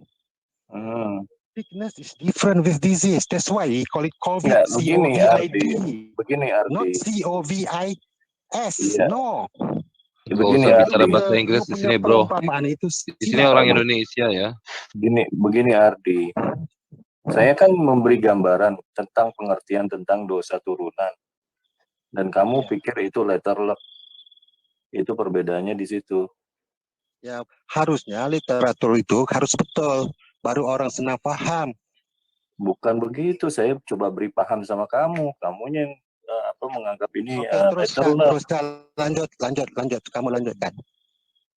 Sickness is different with disease. That's why we call it COVID. Ya, begini Ardi. Not COVID. No. Begini bicara bahasa Inggris di sini, bro. Di sini orang Indonesia ya. Begini Ardi. Saya kan memberi gambaran tentang pengertian tentang dosa turunan. Dan kamu pikir itu letter luck. Itu perbedaannya di situ. Ya, harusnya literatur itu harus betul. Baru orang senang paham. Bukan begitu, saya coba beri paham sama kamu. Kamunya yang menganggap ini teruskan. Lanjut. Kamu lanjutkan.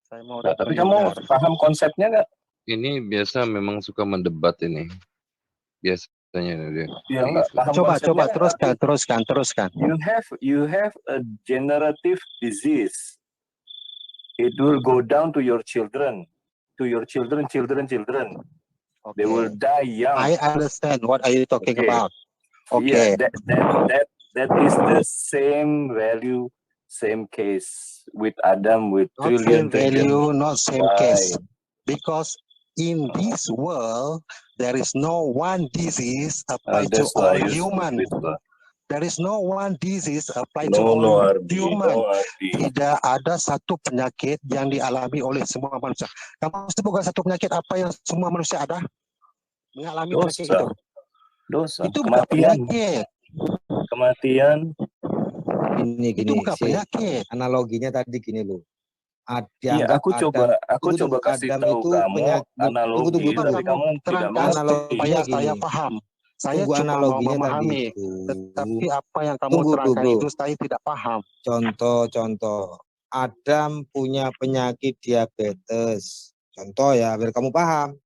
Saya mau tapi kamu paham konsepnya nggak? Ini biasa memang suka mendebat ini. Biasanya dia. Ya, paham coba teruskan. You have a degenerative disease. It will go down to your children. Okay. They will die young. I understand. What are you talking about? Okay. Yeah, that is the same value, same case with Adam with not trillion value, not same case. Because in this world there is no one disease applied to all human. There is no one disease applied to all human. Tidak ada satu penyakit yang dialami oleh semua manusia. Kamu sebutkan satu penyakit apa yang semua manusia ada mengalami penyakit itu? Dosa. Itu bukan penyakit. Kematian. Itu bukan penyakit. Analoginya tadi gini loh. Iya, aku coba kasih tahu kamu analogi, tapi kamu tidak mau supaya saya paham. Saya cuma mau memahami, tetapi apa yang kamu terangkan itu saya tidak paham. Contoh, Adam punya penyakit diabetes. Contoh ya, biar kamu paham.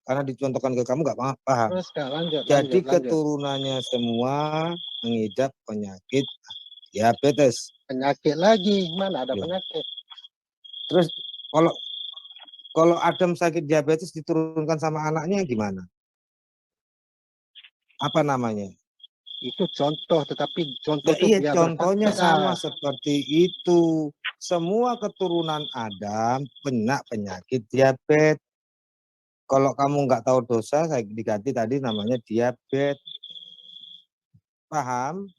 Karena dicontohkan ke kamu nggak paham. Jadi keturunannya semua mengidap penyakit diabetes. Penyakit lagi, mana ada penyakit? Terus kalau Adam sakit diabetes diturunkan sama anaknya gimana? Apa namanya? Itu contoh, tetapi contoh itu contohnya sama seperti itu. Semua keturunan Adam kena penyakit diabetes. Kalau kamu nggak tahu dosa, saya diganti tadi namanya diabetes. Paham?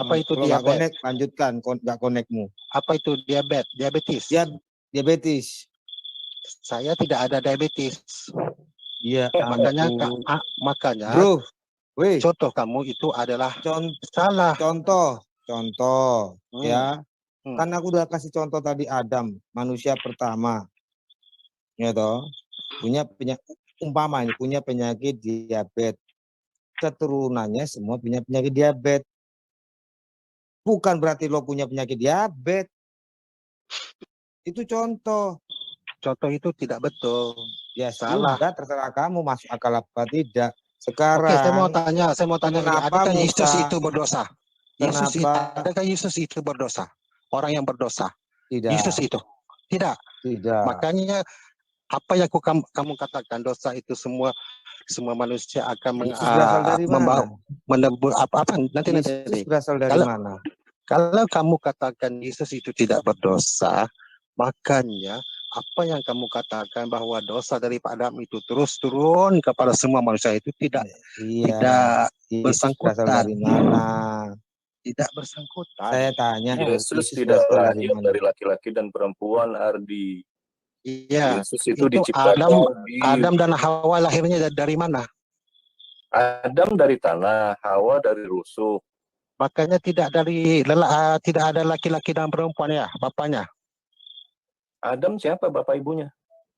Apa itu diabetes? Lanjutkan, nggak konekmu. Apa itu diabetes? Diabetes. Saya tidak ada diabetes. Iya. Makanya. Bro. Contoh kamu itu adalah salah. Contoh ya. Kan aku udah kasih contoh tadi Adam, manusia pertama. Ya toh, punya penyakit diabetes. Keturunannya semua punya penyakit diabetes. Bukan berarti lo punya penyakit diabetes. Itu contoh. Contoh itu tidak betul. Ya salah. Terserah kamu masuk akal apa tidak. Sekarang, Oke, saya mau tanya lagi, kenapa adakah Yesus Musa? itu berdosa? Adakah Yesus itu berdosa? Orang yang berdosa? Tidak. Yesus itu? Tidak. Tidak. Makanya apa yang kamu katakan, dosa itu semua manusia akan berasal dari mana? menebus apa nanti berasal dari mana? Kalau kamu katakan Yesus itu tidak berdosa, makanya apa yang kamu katakan bahwa dosa daripada Adam itu terus turun kepada semua manusia itu tidak bersangkutan. Berasal dari mana? Tidak bersangkutan. Saya tanya, Yesus tidak lahir dari laki-laki dan perempuan, Ardi. Iya. Yesus itu diciptakan Adam dan Hawa lahirnya dari mana? Adam dari tanah, Hawa dari rusuk. Makanya tidak ada laki-laki dan perempuan ya, bapaknya. Adam siapa bapak ibunya?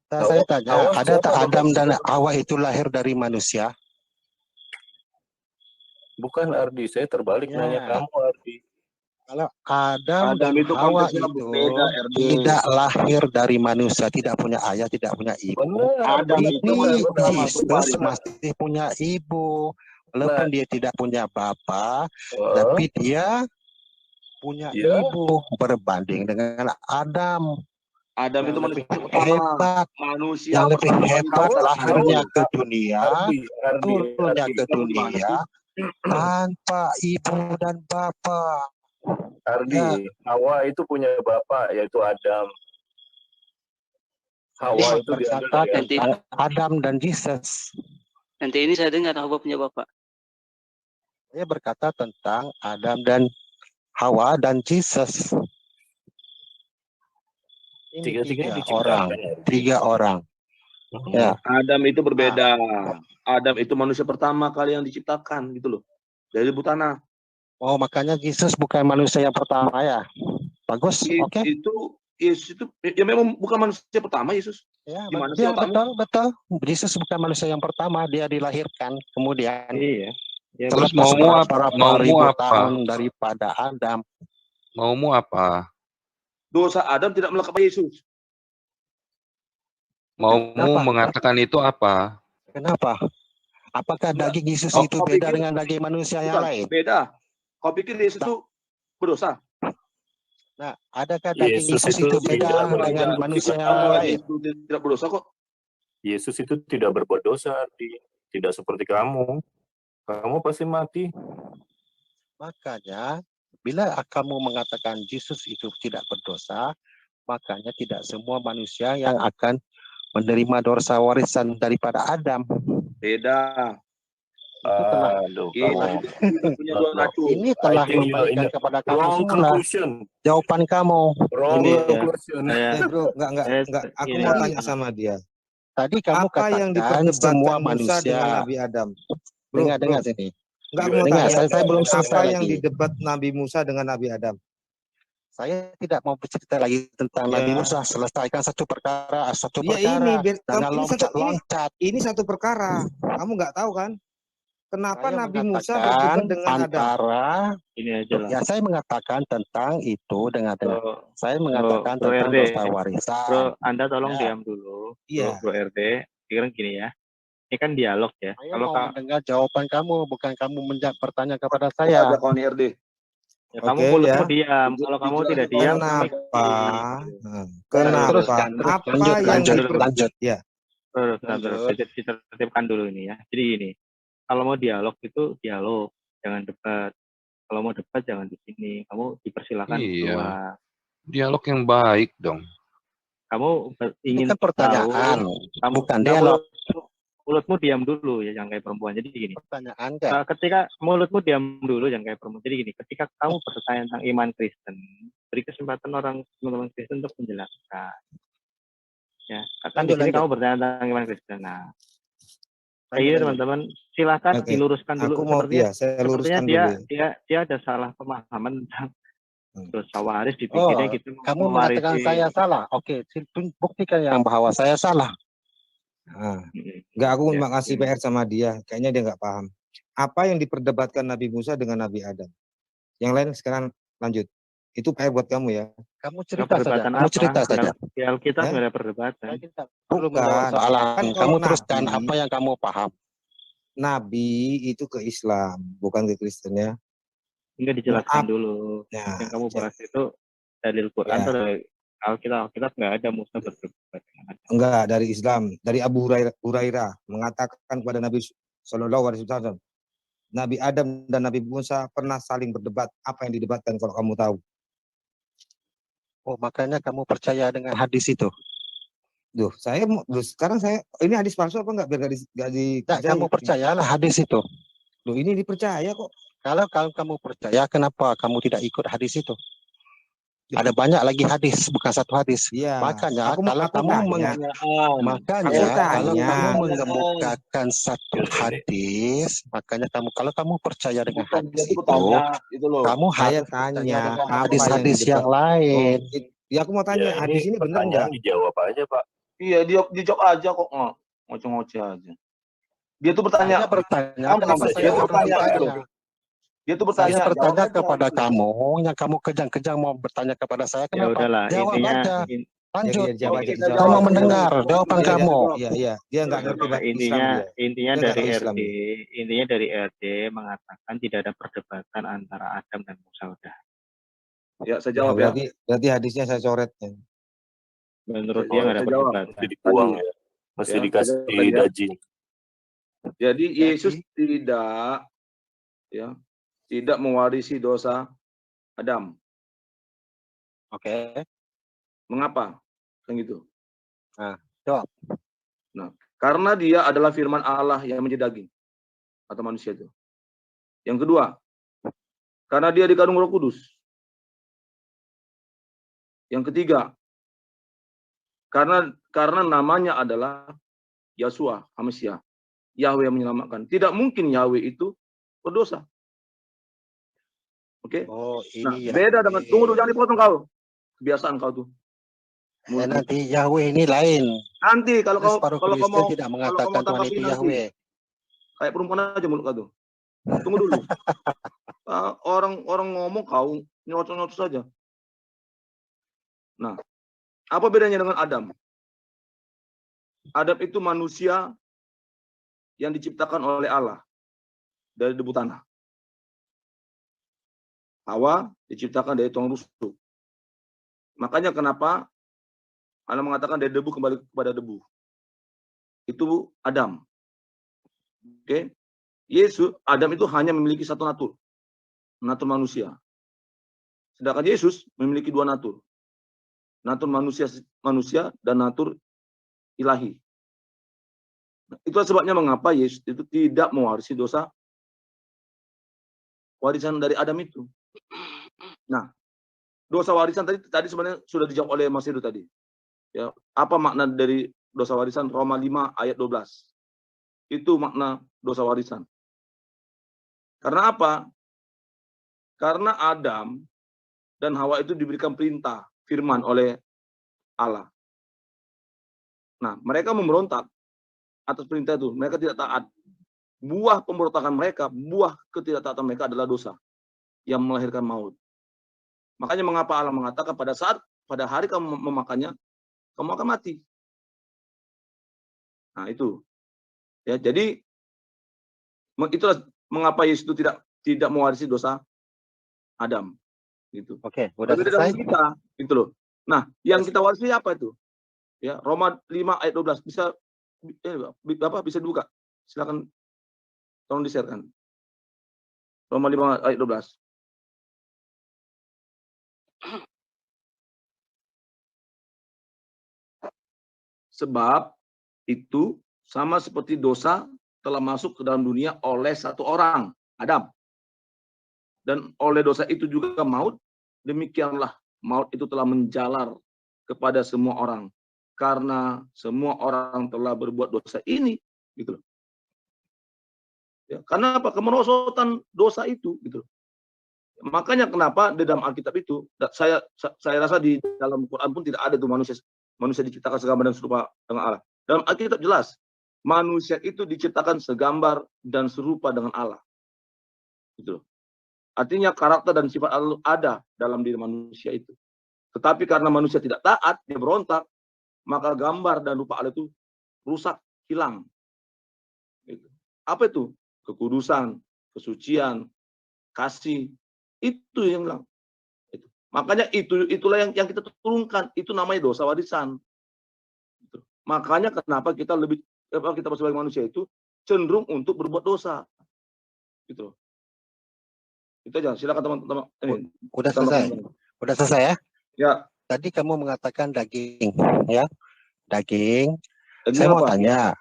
Saya tanya, ada tak Adam dan Hawa itu lahir dari manusia? Bukan, Ardi, saya terbalik nanya kamu, Ardi. Kalau Adam dan Hawa itu tidak lahir dari manusia, tidak punya ayah, tidak punya ibu. Ini Yesus masih punya ibu. Walaupun dia tidak punya bapak, tapi dia punya ibu berbanding dengan Adam. Adam itu lebih hebat, yang lebih hebat lahirnya ke dunia, turunnya ke dunia tanpa ibu dan bapak. Ardi, Hawa itu punya bapak, yaitu Adam. Hawa itu berkata tentang Adam dan Yesus. Nanti ini saya dengar Hawa punya bapak. Saya berkata tentang Adam dan Hawa dan Yesus. Tiga orang. Ya. Adam itu berbeda. Adam itu manusia pertama kali yang diciptakan, gitu loh, dari tanah. Oh, makanya Yesus bukan manusia yang pertama ya. Bagus. Oke. Yesus itu ya memang bukan manusia pertama, Yesus. Ya, betul. Yesus bukan manusia yang pertama, dia dilahirkan kemudian. Iya. Ya, terus maumu apa? Tahun daripada Adam. Maumu apa? Dosa Adam tidak melekat Yesus. Maumu mengatakan itu apa? Kenapa? Apakah daging Yesus itu beda dengan daging manusia yang lain? Beda. Kau pikir Yesus itu berdosa? Nah, adakah daging Yesus itu beda dengan manusia yang lain? Tidak berdosa kok. Yesus itu tidak berbuat dosa, tidak seperti kamu. Kamu pasti mati. Makanya, bila kamu mengatakan Yesus itu tidak berdosa, makanya tidak semua manusia yang akan menerima dosa warisan daripada Adam. Beda. Ini telah membalikan kepada kamu semula jawaban kamu. Bro, enggak. Aku mau tanya sama dia. Tadi kamu katakan semua manusia dengan Nabi Adam. Dengar sini. Enggak, aku mau tanya. Saya belum selesai apa lagi. yang didebat Nabi Musa dengan Nabi Adam? Saya tidak mau bercerita lagi tentang Nabi Musa. Selesaikan satu perkara. Jangan loncat. Ini satu perkara. Kamu nggak tahu kan? Kenapa Nabi Musa berdebat dengan Adam? Ini aja lah. Ya, saya mengatakan tentang itu dengan saya mengatakan tentang dosa warisan. Bro, Anda tolong diam dulu. Iya. Bro RD, sekarang gini ya. Ini kan dialog ya. Saya kalau mau mendengar jawaban kamu, bukan kamu bertanya kepada saya. Ada Koni RD. Ya, kamu mulutmu diam. Kalau kamu tidak diam, Kenapa? Apa yang lanjut. Ya. Ditertibkan dulu ini ya. Jadi gini, kalau mau dialog itu dialog, jangan debat. Kalau mau debat jangan di sini. Kamu dipersilakan keluar. Dialog yang baik dong. Kamu ingin pertanyaan, bukan dialog. Mulutmu diam dulu ya, jangan kayak perempuan. Jadi gini. Pertanyaan kan? Ketika mulutmu diam dulu, jangan kayak perempuan. Jadi gini, ketika kamu bertanya tentang iman Kristen, beri kesempatan teman-teman Kristen untuk menjelaskan. Ya, kan di sini kamu bertanya tentang iman Kristen. Nah, ini teman-teman, silakan diluruskan dulu. Sepertinya dia ada salah pemahaman tentang dosa waris dipikirnya gitu. Kamu mengatakan saya salah. Oke, buktikan yang bahwa saya salah. Enggak, aku mau kasih PR sama dia. Kayaknya dia nggak paham. Apa yang diperdebatkan Nabi Musa dengan Nabi Adam? Yang lain sekarang lanjut. Itu PR buat kamu ya. Kamu cerita saja. Di Alkitab nggak ada perdebatan. Bukan soalan. Kamu teruskan apa yang kamu paham. Nabi itu ke Islam, bukan ke Kristen ya. Enggak dijelaskan dulu. Yang kamu bahas itu dalil Quran atau dari Alkitab nggak ada Musa berdebat dengan Adam. Enggak, dari Islam, dari Abu Hurairah mengatakan kepada Nabi Shallallahu Alaihi Wasallam, Nabi Adam dan Nabi Musa pernah saling berdebat. Apa yang didebatkan kalau kamu tahu? Oh, makanya kamu percaya dengan hadis itu? Duh, sekarang ini hadis palsu apa enggak? Biar kamu percayalah hadis itu. Duh, ini dipercaya kok. Kalau kamu percaya, kenapa kamu tidak ikut hadis itu? Ada banyak lagi hadis, bukan satu hadis. Ya, makanya kalau kamu mengemukakan satu hadis, makanya kalau kamu percaya dengan hadis itu kamu harus tanya hadis-hadis yang lain. Ya, aku mau tanya, hadis ini benar enggak? Dijawab aja, Pak. Iya, dijawab aja kok, ngoceh-ngoceh aja. Dia tuh bertanya. Dia tuh bertanya. Saya bertanya kepada kamu, yang kamu kejang-kejang mau bertanya kepada saya, kenapa? Udahlah, jawab aja. Lanjut. Kamu mau mendengar jawaban kamu. Iya. Dia nggak ngerti intinya dari RD mengatakan tidak ada perdebatan antara Adam dan Musa. Udah. Ya, saya jawab ya. Berarti hadisnya saya coret ya. Menurut dia nggak ada perdebatan. Mesti dibuang ya. Mesti dikasih daji. Jadi Yesus tidak mewarisi dosa Adam. Oke. Mengapa? Kan gitu. Nah, jawab. Nah, karena dia adalah firman Allah yang menjadi daging atau manusia itu. Yang kedua, karena dia dikandung Roh Kudus. Yang ketiga, karena namanya adalah Yahshua, Hamasiah, Yahweh yang menyelamatkan. Tidak mungkin Yahweh itu berdosa. Oke? Oh, nah, beda dengan tunggu jangan dipotong kau. Kebiasaan kau tuh. Nanti Yahweh ini lain. Nanti kalau kau mau tidak mengatakan Tuhan itu Yahweh. Kayak perempuan aja mulut kau tuh. Tunggu dulu. Orang ngomong kau nyocok-nyocok saja. Nah, apa bedanya dengan Adam? Adam itu manusia yang diciptakan oleh Allah dari debu tanah. Hawa diciptakan dari tulang rusuk. Makanya kenapa Allah mengatakan dari debu kembali kepada debu. Itu Adam. Oke. Adam itu hanya memiliki satu natur. Natur manusia. Sedangkan Yesus memiliki dua natur. Natur manusia dan natur ilahi. Nah, itulah sebabnya mengapa Yesus itu tidak mewarisi dosa warisan dari Adam itu. Nah, dosa warisan tadi sebenarnya sudah dijawab oleh Mas Edo tadi. Ya, apa makna dari dosa warisan? Roma 5 ayat 12. Itu makna dosa warisan. Karena apa? Karena Adam dan Hawa itu diberikan perintah firman oleh Allah. Nah, mereka memberontak atas perintah itu. Mereka tidak taat. Buah pemberontakan mereka, buah ketidaktaatan mereka adalah dosa yang melahirkan maut. Makanya mengapa Allah mengatakan pada hari kamu memakannya, kamu akan mati. Nah, itu. Ya, jadi itulah mengapa Yesus itu tidak mewarisi dosa Adam. Gitu. Oke, udah selesai. Kita, gitu loh. Nah, yang kita warisi apa itu? Ya, Roma 5 ayat 12 bisa dibuka. Silakan tolong di-share-kan. Roma 5 ayat 12. Sebab itu sama seperti dosa telah masuk ke dalam dunia oleh satu orang, Adam. Dan oleh dosa itu juga maut, demikianlah maut itu telah menjalar kepada semua orang. Karena semua orang telah berbuat dosa ini. Gitu loh. Ya, karena apa? Kemerosotan dosa itu. Gitu loh. Makanya kenapa di dalam Alkitab itu, saya rasa di dalam Quran pun tidak ada tuh manusia diciptakan segambar dan serupa dengan Allah. Dalam Alkitab jelas, manusia itu diciptakan segambar dan serupa dengan Allah. Gitu loh. Artinya karakter dan sifat Allah ada dalam diri manusia itu. Tetapi karena manusia tidak taat, dia berontak, maka gambar dan rupa Allah itu rusak, hilang. Gitu. Apa itu? Kekudusan, kesucian, kasih. Itu yang bilang. Makanya itulah yang kita turunkan. Itu namanya dosa warisan. Makanya kenapa kita sebagai manusia itu cenderung untuk berbuat dosa. Gitu. Itu aja. Silakan teman-teman. Udah selesai. Udah selesai ya? Ya. Tadi kamu mengatakan daging, ya. Daging. Daging Saya mau apa? tanya.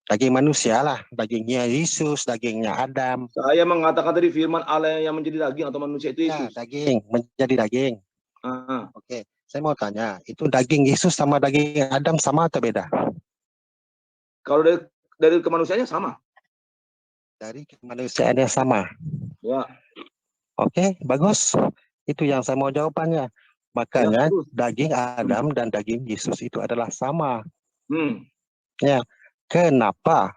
Daging manusia lah, dagingnya Yesus, dagingnya Adam. Saya mengatakan tadi firman Allah yang menjadi daging atau manusia itu Yesus. Ya, daging, menjadi daging. Oke, saya mau tanya, itu daging Yesus sama daging Adam sama atau beda? Kalau dari kemanusiaannya sama. Dari kemanusiaannya sama. Ya. Oke, bagus. Itu yang saya mau jawabannya. Makanya ya, daging Adam dan daging Yesus itu adalah sama. Ya. Kenapa?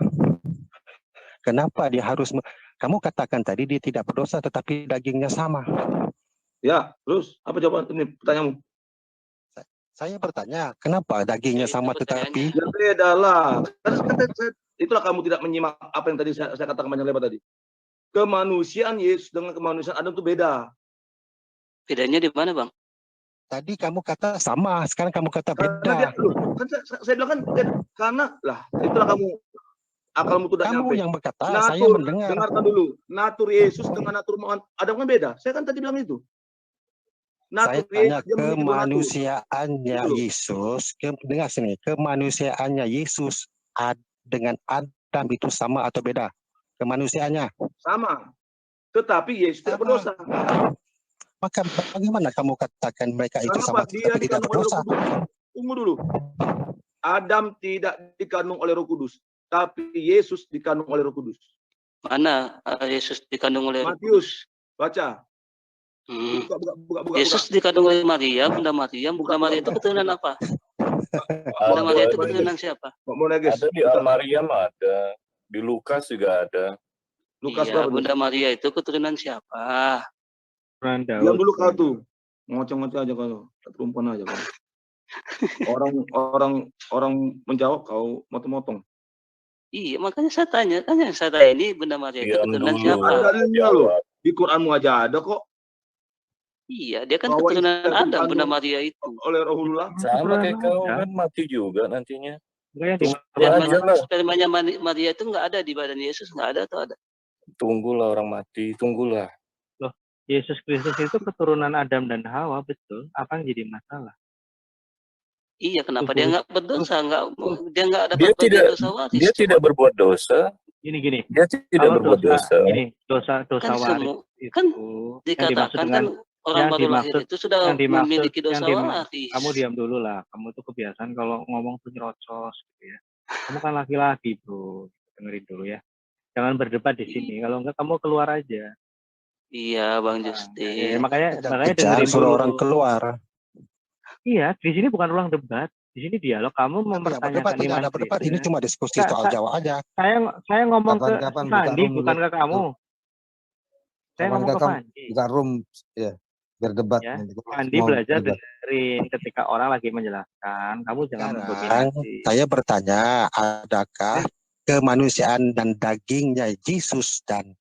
Kenapa dia harus? Kamu katakan tadi dia tidak berdosa, tetapi dagingnya sama. Ya, terus apa jawaban ini pertanyaanmu? Saya bertanya, kenapa dagingnya sama tetapi? Ya beda lah. Itulah kamu tidak menyimak apa yang tadi saya katakan panjang lebar tadi. Kemanusiaan Yesus dengan kemanusiaan Adam itu beda. Bedanya di mana, Bang? Tadi kamu kata sama, sekarang kamu kata beda. Kan saya bilang kan karena lah itulah kamu akalmu tidak kamu nyampe. Yang berkata, saya mendengar. Dengarkan dulu. Natur Yesus dengan natur Adam kan beda. Saya kan tadi bilang itu. Natur saya tanya kemanusiaannya Yesus, dengar sini, kemanusiaannya Yesus dengan Adam itu sama atau beda? Kemanusiaannya? Sama. Tetapi Yesus tidak berdosa. Maka bagaimana kamu katakan mereka itu sama tetapi tidak berdosa? Tunggu dulu. Adam tidak dikandung oleh Roh Kudus, tapi Yesus dikandung oleh Roh Kudus. Mana Yesus dikandung oleh Matius, baca. Buka. Yesus dikandung oleh Maria, Bunda Maria. Bunda Maria itu keturunan apa? Bunda Maria itu keturunan siapa? Ada di Al-Maryam ada, di Lukas juga ada. Lukas iya, Bunda Maria itu keturunan siapa? Yang dulu kau tuh ngoceh-ngoceh aja kau, perempuan aja kau. orang menjawab kau motong-motong. Iya, makanya saya tanya ini Bunda Maria itu keturunan siapa? Ada loh. Di Quranmu aja ada kok. Iya, dia kan keturunan Adam, Bunda Maria itu. Oleh Rohullah. Sama kayak kau kan mati juga nantinya. Spermanya Maria itu nggak ada di badan Yesus, nggak ada atau ada? Tunggulah orang mati, tunggulah. Loh, Yesus Kristus itu keturunan Adam dan Hawa, betul. Apa yang jadi masalah? Iya, kenapa dia nggak berdosa? Dia nggak ada dosa waris. Dia tidak berbuat dosa. Gini. Dia tidak berbuat dosa. Ini dosa kan waris itu. Kan dikatakan kan orang baru lahir itu sudah memiliki dosa waris. Kamu diam dulu lah. Kamu tuh kebiasaan kalau ngomong tuh nyerocos gitu ya. Kamu kan laki-laki, Bro. Dengerin dulu ya. Jangan berdebat di sini. Kalau enggak kamu keluar aja. Iya, Bang Justin. Makanya dengerin dulu. Orang keluar. Iya, di sini bukan ruang debat. Di sini dialog. Kamu mempertanyakan tidak ada berdebat. Ini cuma diskusi soal Jawa aja. Saya ngomong ke Sandi, bukan ke kamu. Saya ngomong ke Sandi. Bukan room ya. Berdebat. Ya, Andi belajar dengerin ketika orang lagi menjelaskan. Kamu jangan mendominasi. Saya bertanya, adakah kemanusiaan dan dagingnya Yesus dan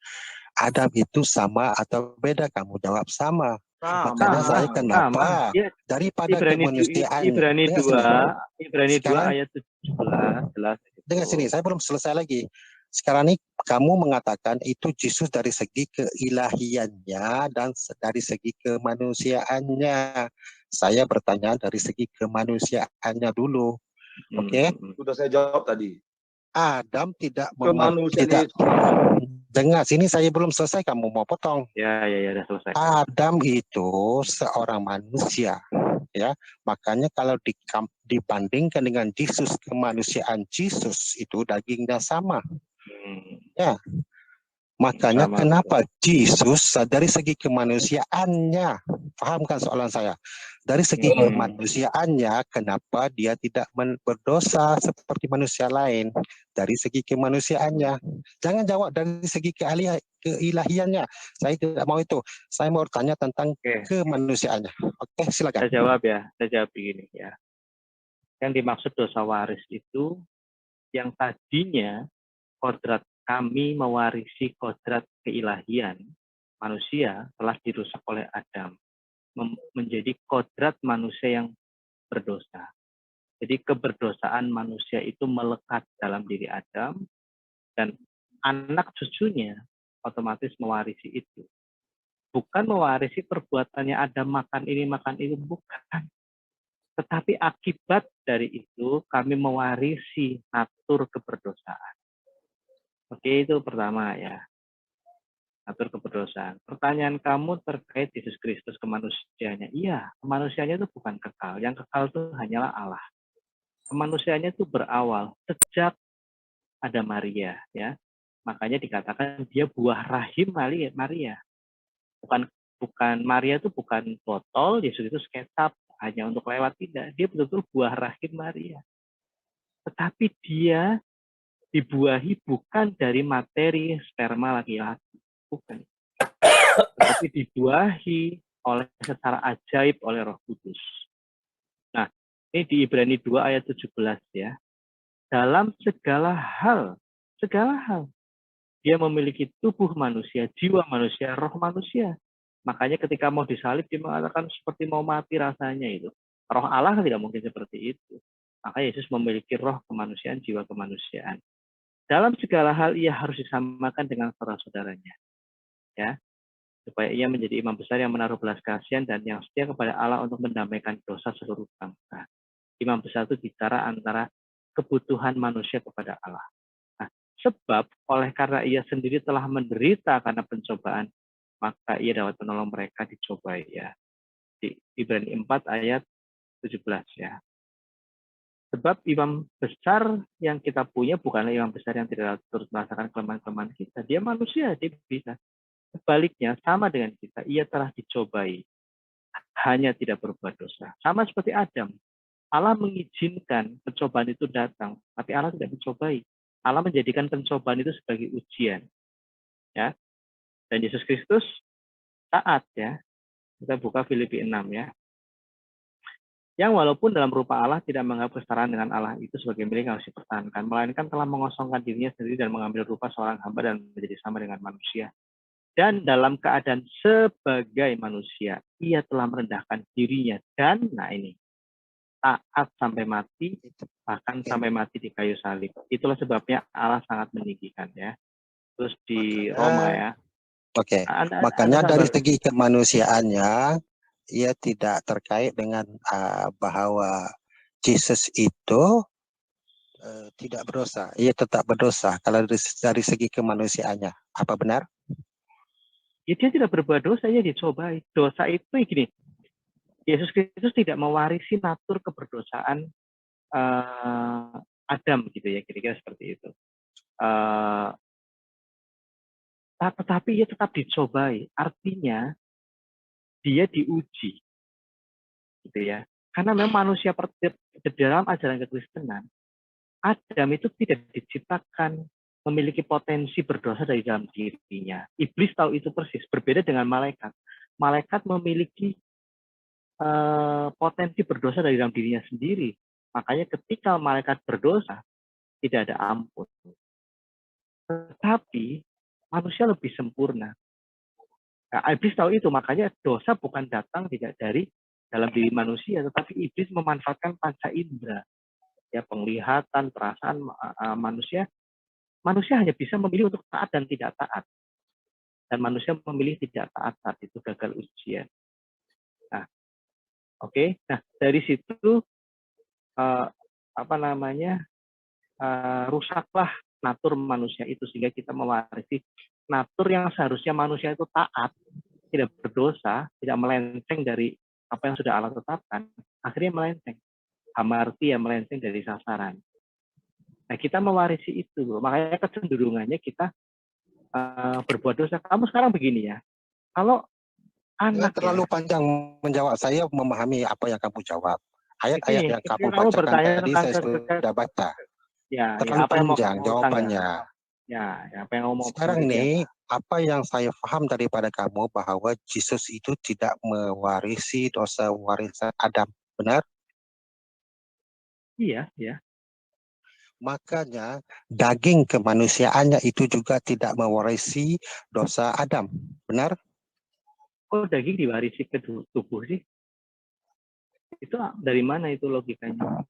Adam itu sama atau beda? Kamu jawab sama. Makanya saya kenapa daripada kemanusiaan Ibrani 2 ayat 17 jelas. Dengar sini, saya belum selesai lagi. Sekarang ini kamu mengatakan itu Yesus dari segi keilahiannya dan dari segi kemanusiaannya. Saya bertanya dari segi kemanusiaannya dulu. Oke? Sudah saya jawab tadi. Adam tidak dengar sini, saya belum selesai, kamu mau potong. Ya, sudah selesai. Adam itu seorang manusia, ya. Makanya kalau dibandingkan dengan Yesus, kemanusiaan Yesus itu dagingnya sama. Ya. Makanya kenapa Yesus dari segi kemanusiaannya, pahamkan soalan saya, dari segi kemanusiaannya, kenapa dia tidak berdosa seperti manusia lain? Dari segi kemanusiaannya, jangan jawab dari segi keilahiannya. Saya tidak mau itu. Saya mau tanya tentang kemanusiaannya. Oke, silakan. Saya jawab ya. Saya jawab begini ya. Yang dimaksud dosa waris itu yang tadinya kodrat kami mewarisi kodrat keilahian manusia telah dirusak oleh Adam, menjadi kodrat manusia yang berdosa. Jadi keberdosaan manusia itu melekat dalam diri Adam, dan anak cucunya otomatis mewarisi itu. Bukan mewarisi perbuatannya Adam makan ini, makan itu, bukan. Tetapi akibat dari itu kami mewarisi natur keberdosaan. Oke, itu pertama ya. Natur keberdosaan. Pertanyaan kamu terkait Yesus Kristus kemanusiaannya. Iya, kemanusiaannya itu bukan kekal. Yang kekal itu hanyalah Allah. Kemanusiaannya itu berawal sejak ada Maria, ya. Makanya dikatakan dia buah rahim Maria. Bukan Maria itu bukan botol, Yesus itu kecap hanya untuk lewat, tidak. Dia betul-betul buah rahim Maria. Tetapi dia dibuahi bukan dari materi sperma laki-laki, bukan. Tetapi dibuahi secara ajaib oleh Roh Kudus. Nah, ini di Ibrani 2 ayat 17 ya. Dalam segala hal, dia memiliki tubuh manusia, jiwa manusia, roh manusia. Makanya ketika mau disalib, dia mengatakan seperti mau mati rasanya itu. Roh Allah kan tidak mungkin seperti itu. Maka Yesus memiliki roh kemanusiaan, jiwa kemanusiaan. Dalam segala hal ia harus disamakan dengan saudara-saudaranya, ya, supaya ia menjadi imam besar yang menaruh belas kasihan dan yang setia kepada Allah untuk mendamaikan dosa seluruh bangsa. Imam besar itu bicara antara kebutuhan manusia kepada Allah. Nah, sebab oleh karena ia sendiri telah menderita karena pencobaan, maka ia dapat menolong mereka dicobai, ya. Di Ibrani 4 ayat 17 ya. Sebab imam besar yang kita punya bukanlah imam besar yang tidak turut merasakan kelemahan-kelemahan kita. Dia manusia, dia bisa. Sebaliknya, sama dengan kita, ia telah dicobai, hanya tidak berbuat dosa. Sama seperti Adam. Allah mengizinkan pencobaan itu datang, tapi Allah tidak mencobai. Allah menjadikan pencobaan itu sebagai ujian. Ya. Dan Yesus Kristus taat, ya. Kita buka Filipi 6 ya. Yang walaupun dalam rupa Allah tidak menganggap kesetaraan dengan Allah itu sebagai milik yang harus dipertahankan, melainkan telah mengosongkan dirinya sendiri dan mengambil rupa seorang hamba dan menjadi sama dengan manusia. Dan dalam keadaan sebagai manusia, ia telah merendahkan dirinya dan, nah ini, taat sampai mati, bahkan sampai mati di kayu salib. Itulah sebabnya Allah sangat meninggikan, ya. Terus di Roma ya. Oke, makanya dari segi kemanusiaannya, ia tidak terkait dengan bahwa Yesus itu tidak berdosa. Ia tetap berdosa kalau dari segi kemanusiaannya. Apa benar? Ya, dia tidak berbuat dosa, ia dicobai. Dosa itu gini, Yesus Kristus tidak mewarisi natur keberdosaan Adam gitu ya, kira-kira seperti itu. Tetapi ia tetap dicobai, artinya dia diuji, gitu ya. Karena memang manusia dalam ajaran kekristenan, Adam itu tidak diciptakan memiliki potensi berdosa dari dalam dirinya. Iblis tahu itu persis, berbeda dengan malaikat. Malaikat memiliki potensi berdosa dari dalam dirinya sendiri. Makanya ketika malaikat berdosa, tidak ada ampun. Tetapi manusia lebih sempurna. Nah, iblis tahu itu, makanya dosa bukan datang tidak dari dalam diri manusia, tetapi iblis memanfaatkan panca indera, ya, penglihatan, perasaan manusia. Manusia hanya bisa memilih untuk taat dan tidak taat, dan manusia memilih tidak taat saat itu gagal ujian. Nah, oke. Nah, dari situ rusaklah natur manusia itu, sehingga kita mewarisi natur yang seharusnya manusia itu taat, tidak berdosa, tidak melenceng dari apa yang sudah Allah tetapkan, akhirnya melenceng. Hamarti ya, melenceng dari sasaran. Nah, kita mewarisi itu, bro. Makanya kecenderungannya kita berbuat dosa. Kamu sekarang begini ya, kalau anak terlalu panjang menjawab, saya memahami apa yang kamu jawab. Ayat-ayat yang kamu bacakan tadi saya sudah baca. Ya, terlalu panjang jawabannya. Ya, apa yang mau sekarang nih, apa yang saya paham daripada kamu bahwa Yesus itu tidak mewarisi dosa warisan Adam, benar? Iya, ya. Makanya daging kemanusiaannya itu juga tidak mewarisi dosa Adam. Benar? Kok daging diwarisi ke tubuh sih? Itu dari mana itu logikanya?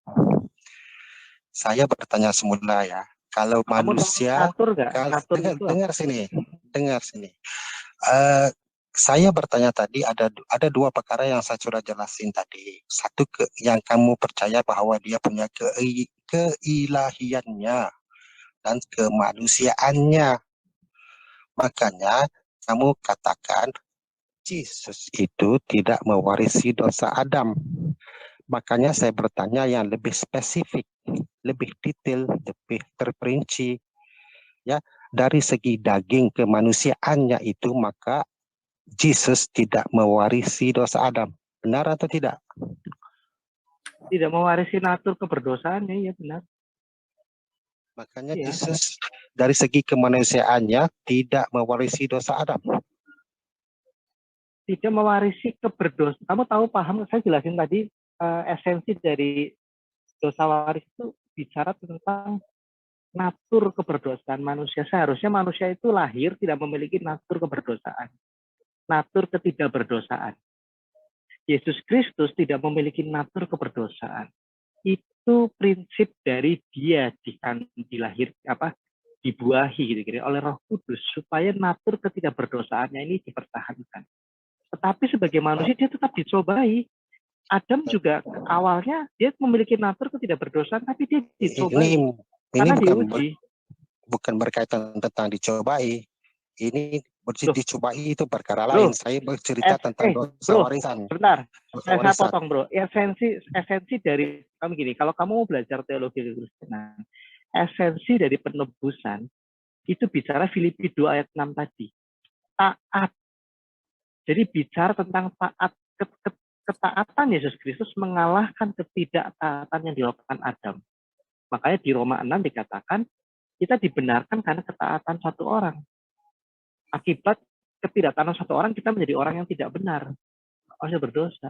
Saya bertanya semula ya. Kalau Kamu manusia, natur nggak? Natur itu dengar sini. Saya bertanya tadi ada dua perkara yang saya sudah jelasin tadi. Satu yang kamu percaya bahwa dia punya keilahiannya dan kemanusiaannya. Makanya kamu katakan Yesus itu tidak mewarisi dosa Adam. Makanya saya bertanya yang lebih spesifik, lebih detail, lebih terperinci. Ya, dari segi daging kemanusiaannya itu maka Yesus tidak mewarisi dosa Adam. Benar atau tidak? Tidak mewarisi natur keberdosaannya, ya benar. Makanya Yesus dari segi kemanusiaannya tidak mewarisi dosa Adam. Tidak mewarisi keberdosaan. Kamu tahu, paham? Saya jelasin tadi esensi dari dosa waris itu bicara tentang natur keberdosaan manusia. Seharusnya manusia itu lahir tidak memiliki natur keberdosaan, natur ketidakberdosaan. Yesus Kristus tidak memiliki natur keberdosaan. Itu prinsip dari dia dibuahi gitu, oleh Roh Kudus supaya natur ketidakberdosaannya ini dipertahankan. Tetapi sebagai manusia dia tetap dicobai. Adam juga awalnya dia memiliki natur ketidakberdosaan, tapi dia dicobai. Ini bukan berkaitan tentang dicobai. Ini dicobai itu perkara lain. Saya bercerita tentang dosa warisan. Bentar, saya potong bro. Esensi dari kamu gini. Kalau kamu mau belajar teologi kekristenan, esensi dari penebusan itu bicara Filipi 2 ayat 6 tadi. Taat. Jadi bicara tentang taat, ketaatan Yesus Kristus mengalahkan ketidaktaatan yang dilakukan Adam. Makanya di Roma 6 dikatakan kita dibenarkan karena ketaatan satu orang. Akibat ketidaktaatan satu orang kita menjadi orang yang tidak benar, manusia berdosa.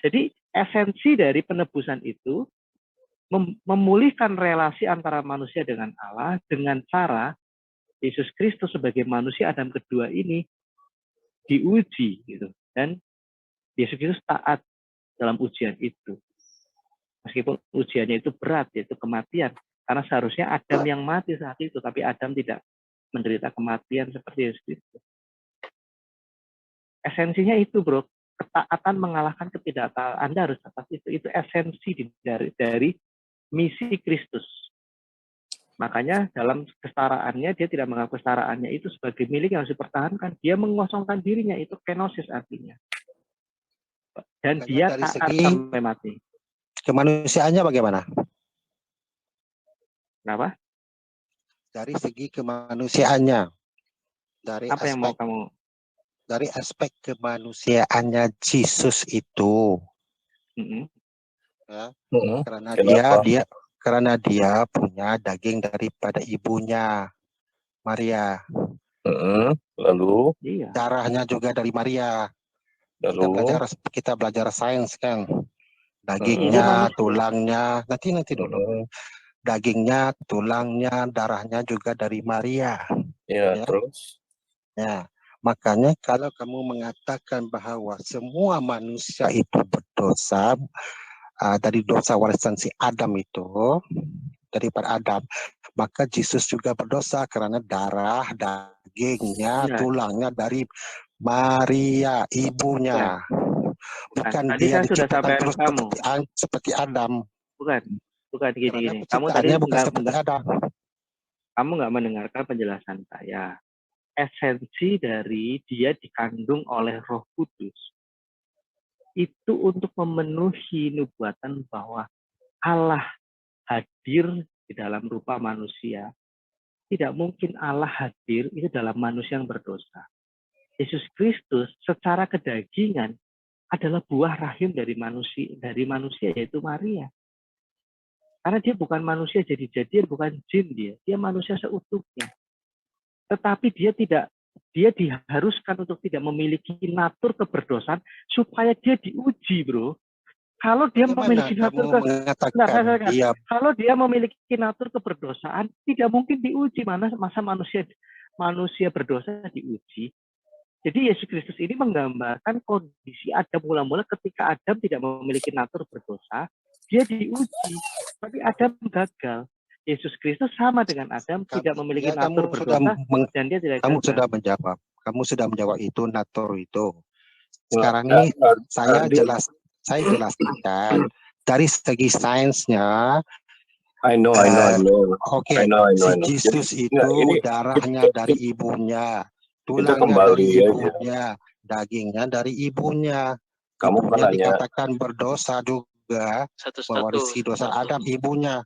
Jadi esensi dari penebusan itu memulihkan relasi antara manusia dengan Allah dengan cara Yesus Kristus sebagai manusia Adam kedua ini diuji gitu, dan Yesus Kristus taat dalam ujian itu. Meskipun ujiannya itu berat, yaitu kematian. Karena seharusnya Adam yang mati saat itu, tapi Adam tidak menderita kematian seperti Yesus Kristus. Esensinya itu, bro. Ketaatan mengalahkan ketidaktaatan. Anda harus atas itu. Itu esensi dari misi Kristus. Makanya dalam kesetaraannya, dia tidak menganggap kesetaraannya itu sebagai milik yang harus dipertahankan. Dia mengosongkan dirinya, itu kenosis artinya. Dan dia taat sampai mati. Kemanusiaannya bagaimana? Kenapa? Dari segi kemanusiaannya. Apa yang mau kamu? Dari aspek kemanusiaannya Yesus itu. Ya, karena dia punya daging daripada ibunya Maria. Lalu darahnya juga dari Maria. Kita belajar sains kan. Dagingnya, tulangnya, nanti dulu. Dagingnya, tulangnya, darahnya juga dari Maria. Ya, terus? Ya, makanya kalau kamu mengatakan bahwa semua manusia itu berdosa, dari dosa warisan si Adam itu, daripada Adam, maka Yesus juga berdosa karena darah, dagingnya, tulangnya dari Maria, ibunya. Bukan dia diciptakan terus seperti Adam. Bukan gini. Kamu tadi kamu nggak mendengarkan penjelasan saya. Esensi dari dia dikandung oleh Roh Kudus itu untuk memenuhi nubuatan bahwa Allah hadir di dalam rupa manusia. Tidak mungkin Allah hadir itu dalam manusia yang berdosa. Yesus Kristus secara kedagingan adalah buah rahim dari manusia yaitu Maria. Karena dia bukan manusia jadi-jadian, bukan jin dia manusia seutuhnya. Tetapi dia diharuskan untuk tidak memiliki natur keberdosaan supaya dia diuji, bro. Kalau dia memiliki kamu natur mengatakan dia kalau dia memiliki natur keberdosaan, tidak mungkin diuji. Masa manusia berdosa diuji. Jadi Yesus Kristus ini menggambarkan kondisi Adam mula-mula ketika Adam tidak memiliki natur berdosa, dia diuji. Tapi Adam gagal. Yesus Kristus sama dengan Adam, tidak memiliki natur berdosa, dan dia tidak gagal. Kamu sudah menjawab itu, natur itu. Sekarang ini saya jelaskan dari segi sainsnya. I know. Oke, si Yesus itu darahnya dari ibunya, tulangnya dari ibunya, dagingnya dari ibunya. Kamu ibunya dikatakan berdosa juga, mewarisi dosa Adam ibunya.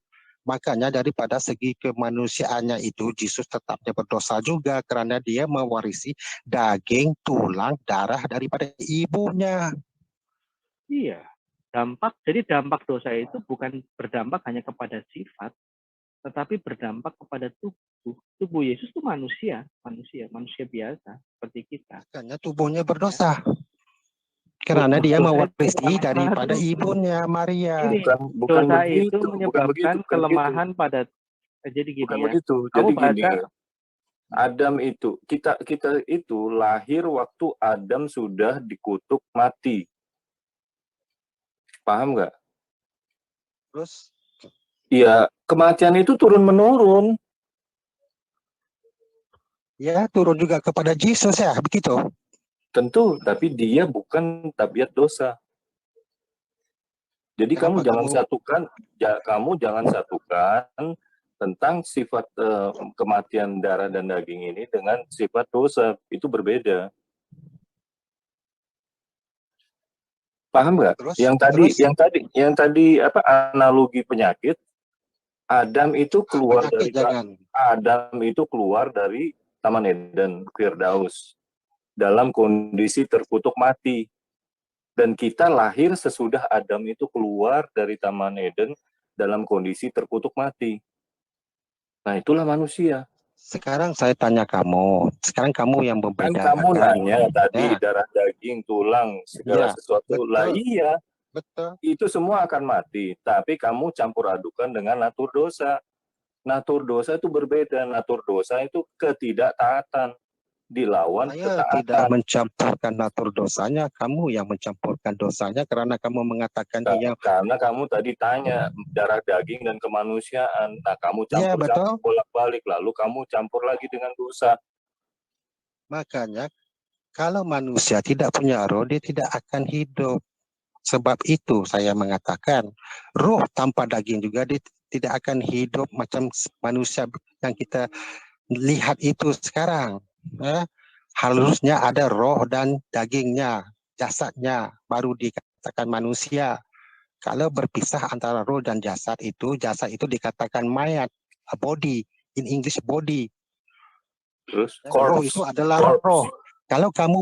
Makanya daripada segi kemanusiaannya itu, Yesus tetapnya berdosa juga karena dia mewarisi daging, tulang, darah daripada ibunya. Iya, jadi dampak dosa itu bukan berdampak hanya kepada sifat, tetapi berdampak kepada tubuh. Tubuh Yesus itu manusia biasa seperti kita. Makanya tubuhnya berdosa. Karena dia mewarisi daripada ibunya Maria. Bukan dosa begitu, itu menyebabkan kelemahan pada. Jadi gini bukan ya. Begitu. Kamu jadi baca, gini. Adam itu kita itu lahir waktu Adam sudah dikutuk mati. Paham nggak? Terus? Iya, kematian itu turun menurun. Ya, turun juga kepada Yesus ya, begitu. Tentu, tapi dia bukan tabiat dosa. Jadi kamu jangan satukan tentang sifat kematian darah dan daging ini dengan sifat dosa. Itu berbeda. Paham nggak? Yang tadi apa analogi penyakit? Adam itu keluar dari Taman Eden, Firdaus, dalam kondisi terkutuk mati. Dan kita lahir sesudah Adam itu keluar dari Taman Eden dalam kondisi terkutuk mati. Nah, itulah manusia. Sekarang saya tanya kamu, sekarang kamu yang membedakan. Kan kamu nanya tadi darah, daging, tulang, segala sesuatu. Betul. Lah iya, betul. Itu semua akan mati. Tapi kamu campur adukan dengan natur dosa. Natur dosa itu berbeda. Natur dosa itu ketidaktaatan. Dilawan saya tidak mencampurkan natur dosanya, kamu yang mencampurkan dosanya karena kamu mengatakan karena kamu tadi tanya darah daging dan kemanusiaan. Nah, kamu campur bolak-balik, lalu kamu campur lagi dengan dosa. Makanya kalau manusia tidak punya roh, dia tidak akan hidup. Sebab itu saya mengatakan roh tanpa daging juga dia tidak akan hidup macam manusia yang kita lihat itu sekarang. Harusnya ada roh dan dagingnya, jasadnya, baru dikatakan manusia. Kalau berpisah antara roh dan jasad itu dikatakan mayat, a body, in English body. Terus roh itu adalah roh. Kalau kamu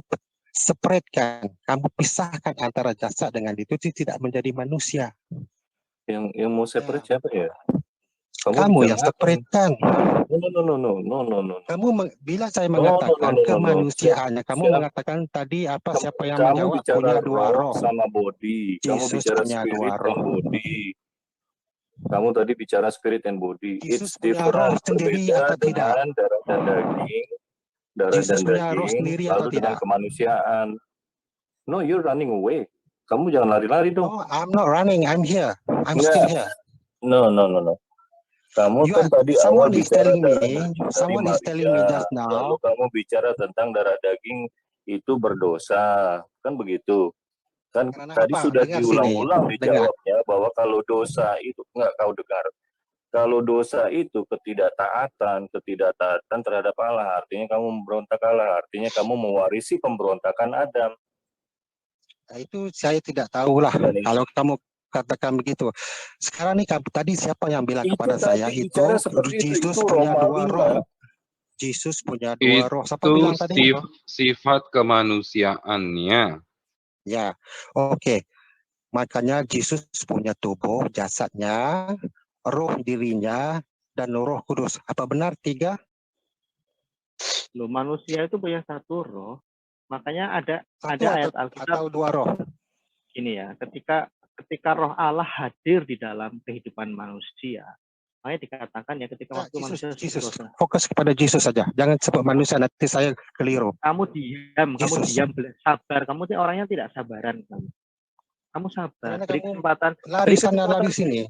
separatekan, kamu pisahkan antara jasad dengan itu tidak menjadi manusia. Yang mau separate siapa ya? Kamu yang separatekan. No. Kamu bila saya mengatakan kemanusiaannya, kamu mengatakan tadi apa? Siapa yang menjawab punya dua roh sama body. Kamu bicara spirit and body. Kamu tadi bicara spirit and body. It's different. Berbeda dengan darah dan daging. Darah dan daging lalu dengan kemanusiaan. No, you're running away. Kamu jangan lari-lari dong. No, I'm not running. I'm here. I'm still here. No. Kamu kan tadi awal bicara someone is telling me just now. Lalu kamu bicara tentang darah daging itu berdosa, kan begitu? Kan tadi sudah diulang-ulang dijawabnya bahwa kalau dosa itu kau dengar. Kalau dosa itu ketidaktaatan terhadap Allah, artinya kamu memberontak Allah, artinya kamu mewarisi pemberontakan Adam. Nah, itu saya tidak tahu lah. Kalau kamu katakan begitu. Sekarang nih tadi siapa yang bilang kepada saya itu Yesus punya dua roh. Yesus punya dua roh. Siapa bilang tadi? Sifat kemanusiaannya. Ya, oke. Makanya Yesus punya tubuh, jasadnya, roh dirinya, dan roh kudus. Apa benar tiga? Loh, manusia itu punya satu roh. Makanya ada ayat Alkitab. Atau dua roh. Ini ya, ketika ketika roh Allah hadir di dalam kehidupan manusia, makanya dikatakan ya ketika waktu manusia fokus kepada Yesus saja, jangan sebut manusia, nanti saya keliru. Kamu diam, sabar. Kamu orangnya tidak sabaran. Kamu sabar, beri kesempatan. Lari sana, lari sini.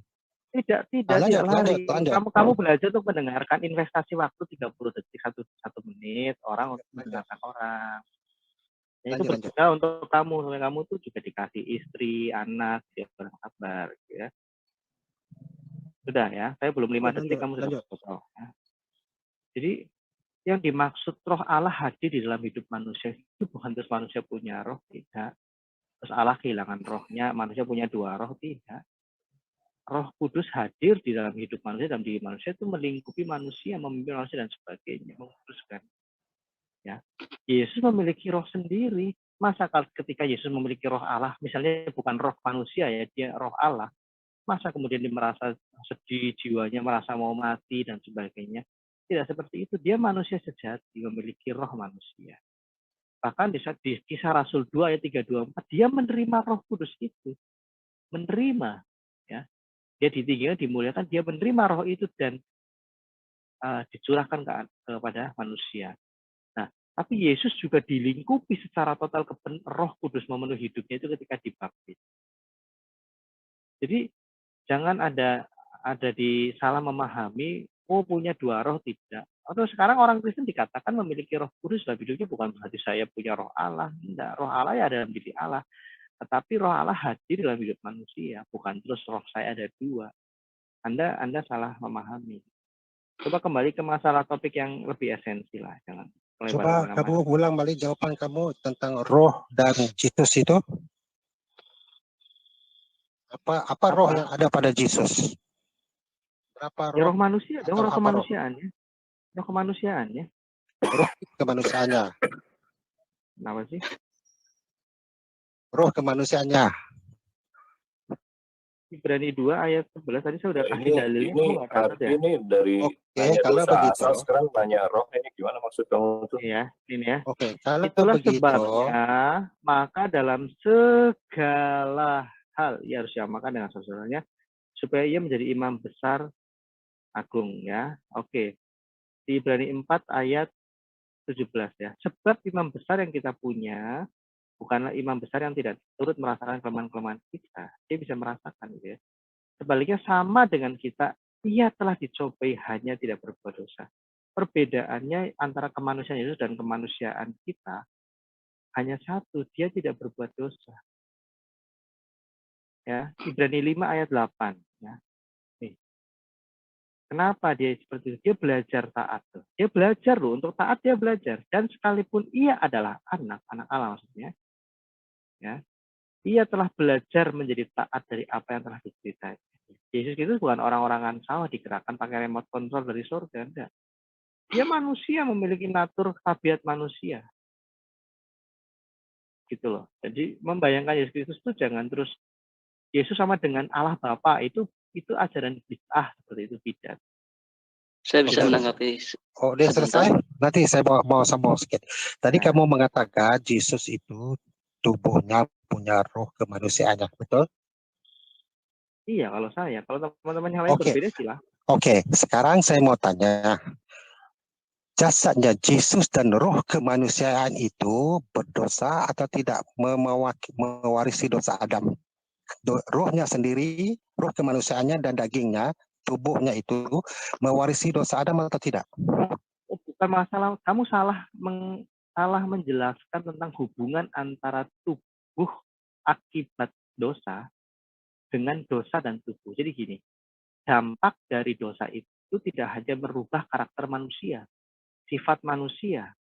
Tidak lari. Kamu belajar untuk mendengarkan, investasi waktu 30 detik, 1 menit, orang untuk mendengarkan orang. Ya, itu berguna untuk kamu, supaya kamu tuh juga dikasih istri, anak, dia bersabar, gitu ya. Sudah ya, saya belum 5 detik, kamu sudah potong. Ya. Jadi yang dimaksud roh Allah hadir di dalam hidup manusia itu bukan terus manusia punya roh, tidak. Terus Allah kehilangan rohnya, manusia punya 2 roh, tidak. Roh Kudus hadir di dalam hidup manusia, dalam diri manusia itu melingkupi manusia, memimpin manusia dan sebagainya, menguruskan. Ya, Yesus memiliki roh sendiri. Masa ketika Yesus memiliki roh Allah, misalnya bukan roh manusia ya, dia roh Allah. Masa kemudian dia merasa sedih, jiwanya merasa mau mati dan sebagainya. Tidak seperti itu. Dia manusia sejati, memiliki roh manusia. Bahkan di Kisah Rasul 2 ayat 3-24, dia menerima Roh Kudus itu. Menerima. Ya. Dia ditinggikan, dimuliakan, dia menerima roh itu dan dicurahkan kepada manusia. Nah, tapi Yesus juga dilingkupi secara total Roh Kudus memenuhi hidupnya itu ketika dibaptis. Jadi jangan ada salah memahami, oh punya 2 roh, tidak. Atau sekarang orang Kristen dikatakan memiliki Roh Kudus dalam hidupnya, bukan berarti saya punya roh Allah. Tidak, roh Allah ya ada dalam diri Allah. Tetapi roh Allah hadir dalam hidup manusia, bukan terus roh saya ada 2. Anda salah memahami. Coba kembali ke masalah topik yang lebih esensi lah, jangan. Coba kamu ulang balik jawaban kamu tentang roh dan Yesus itu. Apa roh yang ada pada Yesus? Berapa roh? Ya, roh manusia, dong, roh kemanusiaannya. Roh kemanusiaannya. Roh kemanusiaannya. Kenapa sih? Roh kemanusiaannya. Ibrani 2 ayat 11 tadi saya udah kasih dalilnya. Ini dari kalau begitu sekarang tanya roh ini gimana maksud kamu tuh? Iya, ini ya. Oke, kalau itulah begitu, sebabnya maka dalam segala hal ia harus diamalkan dengan saudaranya supaya ia menjadi imam besar agung ya. Oke. Di Ibrani 4 ayat 17 ya. Sebab imam besar yang kita punya bukanlah imam besar yang tidak turut merasakan kelemahan-kelemahan kita. Dia bisa merasakan gitu ya. Sebaliknya sama dengan kita, ia telah dicobai hanya tidak berbuat dosa. Perbedaannya antara kemanusiaan Yesus dan kemanusiaan kita hanya satu, dia tidak berbuat dosa. Ya, Ibrani 5 ayat 8 ya. Nih. Kenapa dia seperti itu? Dia belajar taat. Dia belajar loh, untuk taat dia belajar. Dan sekalipun ia adalah anak Allah maksudnya. Ya, ia telah belajar menjadi taat dari apa yang telah diceritakan. Yesus itu bukan orang-orangan sawah digerakkan pakai remote control dari surga, enggak. Dia manusia, memiliki natur tabiat manusia. Gitu loh. Jadi membayangkan Yesus Kristus itu jangan terus Yesus sama dengan Allah Bapa, itu ajaran bid'ah seperti itu, tidak. Saya bisa menanggapi. Oh, dia selesai? Nanti saya mau sambung sedikit. Tadi kamu mengatakan Yesus itu tubuhnya punya roh kemanusiaannya, betul? Iya, kalau teman-teman yang lain berbeda silahkan. Oke, sekarang saya mau tanya, jasadnya Yesus dan roh kemanusiaan itu berdosa atau tidak, mewarisi dosa Adam? Rohnya sendiri, roh kemanusiaannya dan dagingnya, tubuhnya itu mewarisi dosa Adam atau tidak? Bukan masalah, kamu salah menjelaskan tentang hubungan antara tubuh akibat dosa dengan dosa dan tubuh. Jadi gini, dampak dari dosa itu tidak hanya merubah karakter manusia, sifat manusia,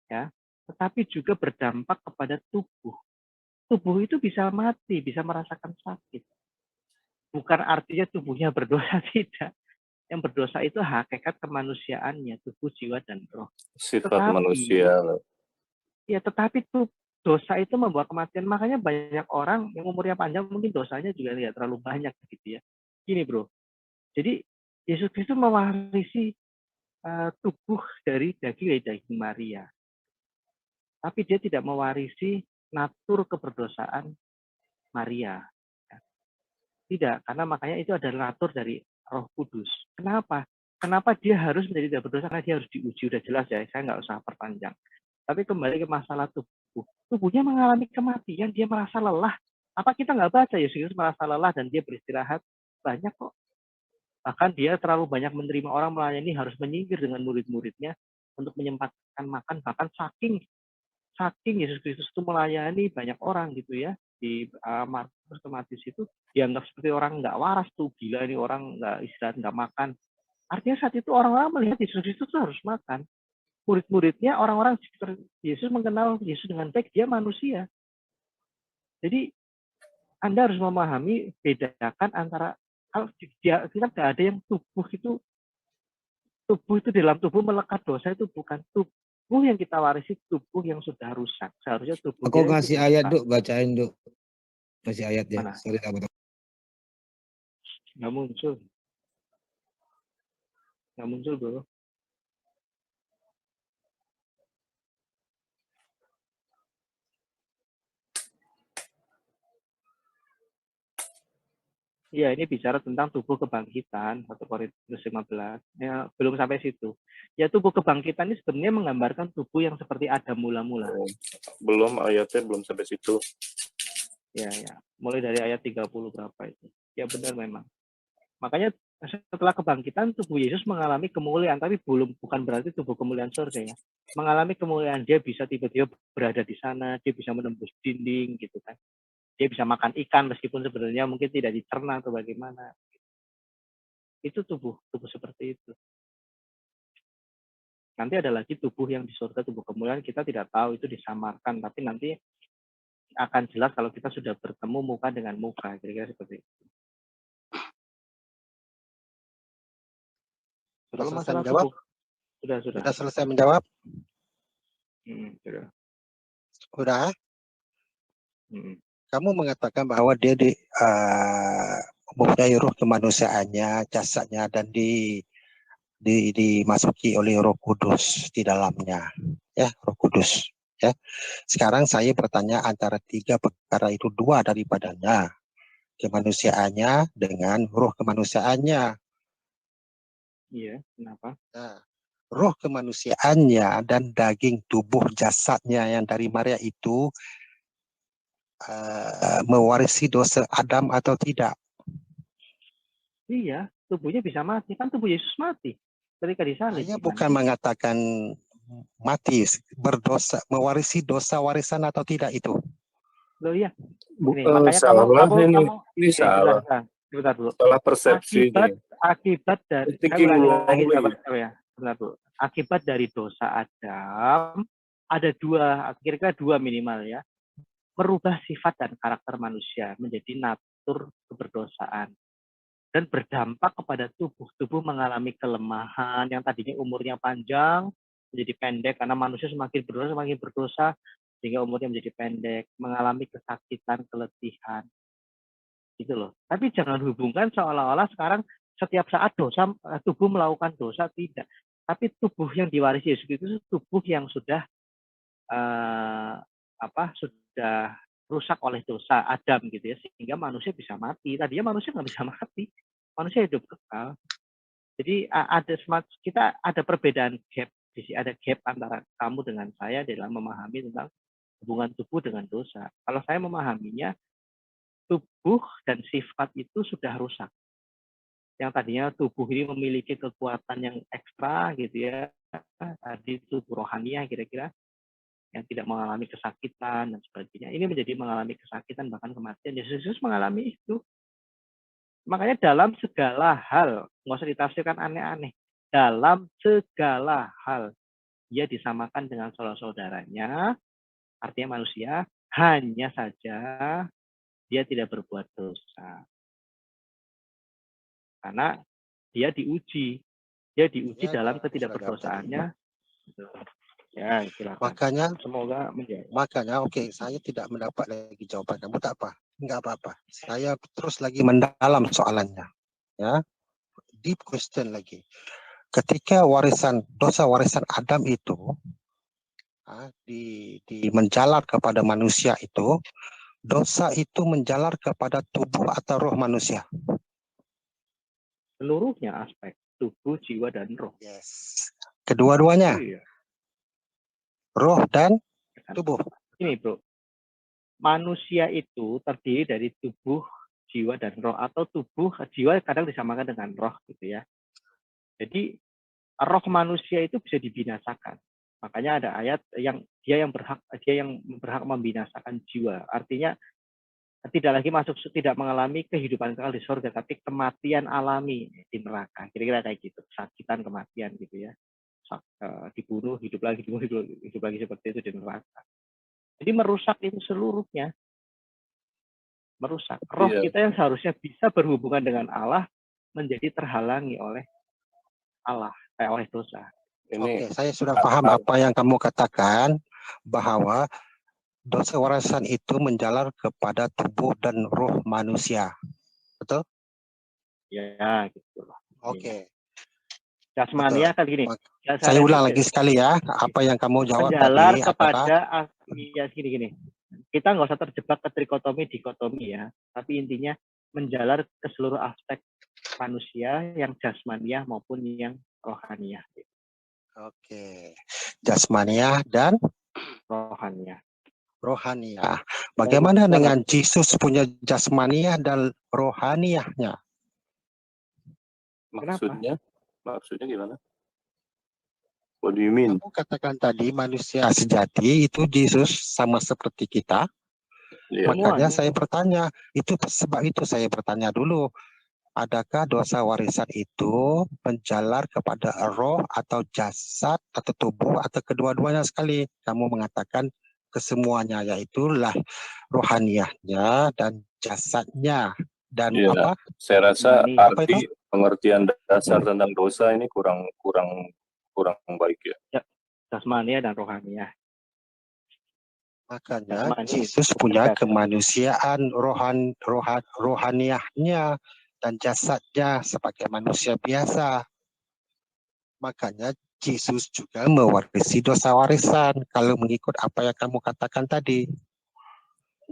ya, tetapi juga berdampak kepada tubuh. Tubuh itu bisa mati, bisa merasakan sakit. Bukan artinya tubuhnya berdosa, tidak. Yang berdosa itu hakikat kemanusiaannya, tubuh, jiwa, dan roh. Sifat manusia. Ya, tetapi dosa itu membawa kematian. Makanya banyak orang yang umurnya panjang mungkin dosanya juga tidak terlalu banyak gitu ya. Gini bro, jadi Yesus Kristus mewarisi tubuh dari daging Maria. Tapi dia tidak mewarisi natur keberdosaan Maria. Tidak, karena makanya itu adalah natur dari Roh Kudus. Kenapa? Kenapa dia harus menjadi tidak berdosa? Karena dia harus diuji, udah jelas ya, saya nggak usah perpanjang. Tapi kembali ke masalah tubuh. Tubuhnya mengalami kematian, dia merasa lelah. Apa kita nggak baca Yesus merasa lelah dan dia beristirahat? Banyak kok. Bahkan dia terlalu banyak menerima orang melayani, harus menyingkir dengan murid-muridnya untuk menyempatkan makan. Bahkan saking Yesus Kristus itu melayani banyak orang gitu ya, di Markus ke Matius itu dianggap seperti orang nggak waras tuh, gila ini orang nggak istirahat, nggak makan. Artinya saat itu orang-orang melihat Yesus Kristus itu harus makan. Murid-muridnya, orang-orang sekitar Yesus mengenal Yesus dengan baik, dia manusia. Jadi Anda harus memahami, bedakan antara kalau kita nggak ada yang tubuh itu dalam tubuh melekat dosa, itu bukan tubuh yang kita warisi, tubuh yang sudah rusak. Seharusnya tubuh. Aku ngasih ayat Duk, bacain Duk. Kasih ayat ya. Mana? Sorry, nggak muncul bro. Iya, ini bicara tentang tubuh kebangkitan, 1 Korintus 15. Ya, belum sampai situ. Ya, tubuh kebangkitan ini sebenarnya menggambarkan tubuh yang seperti Adam mula-mula. Belum, ayatnya belum sampai situ. Ya. Mulai dari ayat 30 berapa itu. Ya benar memang. Makanya setelah kebangkitan, tubuh Yesus mengalami kemuliaan, tapi bukan berarti tubuh kemuliaan surga ya. Mengalami kemuliaan, dia bisa tiba-tiba berada di sana, dia bisa menembus dinding gitu kan. Dia bisa makan ikan meskipun sebenarnya mungkin tidak dicerna atau bagaimana. Itu tubuh seperti itu. Nanti ada lagi tubuh yang di surga, tubuh kemuliaan, kita tidak tahu, itu disamarkan, tapi nanti akan jelas kalau kita sudah bertemu muka dengan muka, kira-kira seperti itu. Sudah Kalau selesai masalah menjawab? tubuh, sudah selesai menjawab? Sudah. Udah? Kamu mengatakan bahwa dia mempunyai roh kemanusiaannya, jasadnya, dan dimasuki oleh Roh Kudus di dalamnya, ya, Roh Kudus. Ya. Sekarang saya bertanya antara 3 perkara itu, 2 daripadanya, kemanusiaannya dengan roh kemanusiaannya. Iya, kenapa? Nah, roh kemanusiaannya dan daging tubuh jasadnya yang dari Maria itu mewarisi dosa Adam atau tidak? Iya, tubuhnya bisa mati. Kan tubuh Yesus mati ketika disalib. Saya bukan mengatakan mati, berdosa, mewarisi dosa warisan atau tidak itu. Loh iya. Makanya salah, ini salah. Sebentar dulu. Salah persepsi. Akibat dari akibat dari dosa Adam ada 2, kira-kira 2 minimal ya. Merubah sifat dan karakter manusia menjadi natur keberdosaan dan berdampak kepada tubuh mengalami kelemahan yang tadinya umurnya panjang menjadi pendek karena manusia semakin berdosa sehingga umurnya menjadi pendek, mengalami kesakitan, keletihan. Gitu loh. Tapi jangan hubungkan seolah-olah sekarang setiap saat tubuh melakukan dosa, tidak. Tapi tubuh yang diwarisi Yesus itu tubuh yang sudah sudah rusak oleh dosa Adam gitu ya, sehingga manusia bisa mati. Tadinya manusia nggak bisa mati, manusia hidup kekal. Jadi kita ada perbedaan gap, ada gap antara kamu dengan saya dalam memahami tentang hubungan tubuh dengan dosa. Kalau saya memahaminya, tubuh dan sifat itu sudah rusak. Yang tadinya tubuh ini memiliki kekuatan yang ekstra gitu ya, tadi tubuh rohania kira-kira, yang tidak mengalami kesakitan dan sebagainya. Ini menjadi mengalami kesakitan bahkan kematian. Yesus mengalami itu. Makanya dalam segala hal, nggak usah ditafsirkan aneh-aneh. Dalam segala hal, dia disamakan dengan saudara-saudaranya, artinya manusia, hanya saja dia tidak berbuat dosa. Karena dia diuji. Dia diuji dalam ketidakberdosaannya. Ya, silakan. Makanya, semoga menjawab. Makanya, oke, saya tidak mendapat lagi jawaban kamu, tak apa, nggak apa-apa. Saya terus lagi mendalam soalannya, ya, deep question lagi. Ketika dosa warisan Adam itu menjalar kepada manusia itu, dosa itu menjalar kepada tubuh atau roh manusia? Seluruhnya aspek tubuh, jiwa, dan roh. Yes. Kedua-duanya. Iya. Roh dan tubuh. Ini bro, manusia itu terdiri dari tubuh, jiwa, dan roh. Atau tubuh, jiwa kadang disamakan dengan roh gitu ya. Jadi roh manusia itu bisa dibinasakan. Makanya ada ayat yang dia yang berhak membinasakan jiwa. Artinya tidak mengalami kehidupan kekal di surga, tapi kematian alami di neraka. Kira-kira kayak gitu, kesakitan, kematian gitu ya. Dibunuh, hidup lagi seperti itu di neraka. Jadi merusak itu seluruhnya. Merusak. Roh kita yang seharusnya bisa berhubungan dengan Allah menjadi terhalangi oleh Allah, oleh dosa. Oke, saya sudah paham apa yang kamu katakan, bahwa dosa warisan itu menjalar kepada tubuh dan roh manusia. Betul? Ya, gitu. Oke. Jasmania kan gini. Saya ulang lagi sekali ya, apa yang kamu jawab menjalar tadi. Kepada ya gini. Kita nggak usah terjebak ke dikotomi ya, tapi intinya menjalar ke seluruh aspek manusia, yang jasmaniah maupun yang rohaniah. Oke, jasmaniah dan rohaniah. Bagaimana dengan Yesus punya jasmaniah dan rohaniahnya? Maksudnya gimana? What do you mean? Kamu katakan tadi manusia sejati itu Yesus sama seperti kita. Makanya saya bertanya, sebab itu saya bertanya dulu, adakah dosa warisan itu menjalar kepada roh atau jasad atau tubuh atau kedua-duanya sekali? Kamu mengatakan kesemuanya, yaitu rohaniahnya dan jasadnya dan apa? Saya rasa pengertian dasar tentang dosa ini kurang baik ya. Jasmaniah dan rohaniah. Makanya Yesus punya kemanusiaan rohaniahnya dan jasadnya sebagai manusia biasa. Makanya Yesus juga mewarisi dosa warisan kalau mengikut apa yang kamu katakan tadi.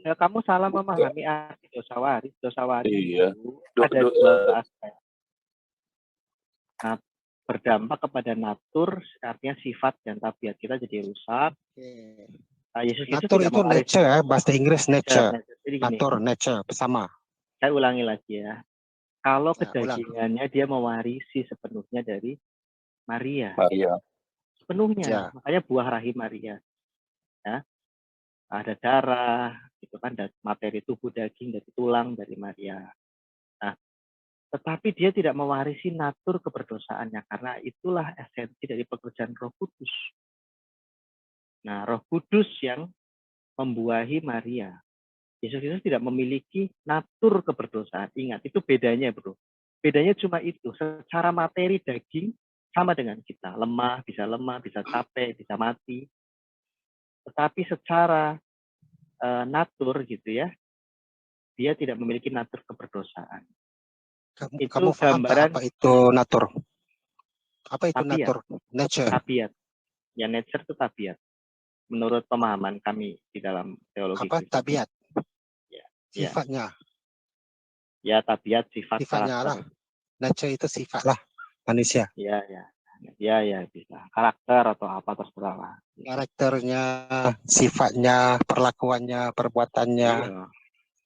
Ya, kamu salah memahami arti dosa waris. Dosa waris itu ada dua aspek. Nah, berdampak kepada natur, artinya sifat dan tabiat kita jadi rusak. Nah, Yesus natur itu nature ya, bahasa Inggris nature. Nature sama. Saya ulangi lagi ya. Kalau kedagingannya dia mewarisi sepenuhnya dari Maria. Sepenuhnya. Makanya buah rahim Maria. Ya. Ada darah, itu kan materi tubuh daging dari tulang dari Maria. Nah, tetapi dia tidak mewarisi natur keberdosaannya, karena itulah esensi dari pekerjaan Roh Kudus. Nah, Roh Kudus yang membuahi Maria. Yesus tidak memiliki natur keberdosaan. Ingat, itu bedanya, bro. Bedanya cuma itu. Secara materi daging sama dengan kita. Lemah, bisa capek, bisa mati. Tetapi secara natur gitu ya, dia tidak memiliki natur keberdosaan. Kamu paham apa itu natur? Apa itu tabiat. natur? Nature. Tabiat. Ya, nature itu tabiat. Menurut pemahaman kami di dalam teologi. Apa tabiat? Ya. Sifatnya. Ya, tabiat, sifat, sifatnya karakter. Lah. Nature itu sifat lah manusia. Ya, bisa. Karakter atau apa terserah lah. Karakternya, sifatnya, perlakuannya, perbuatannya. Iya,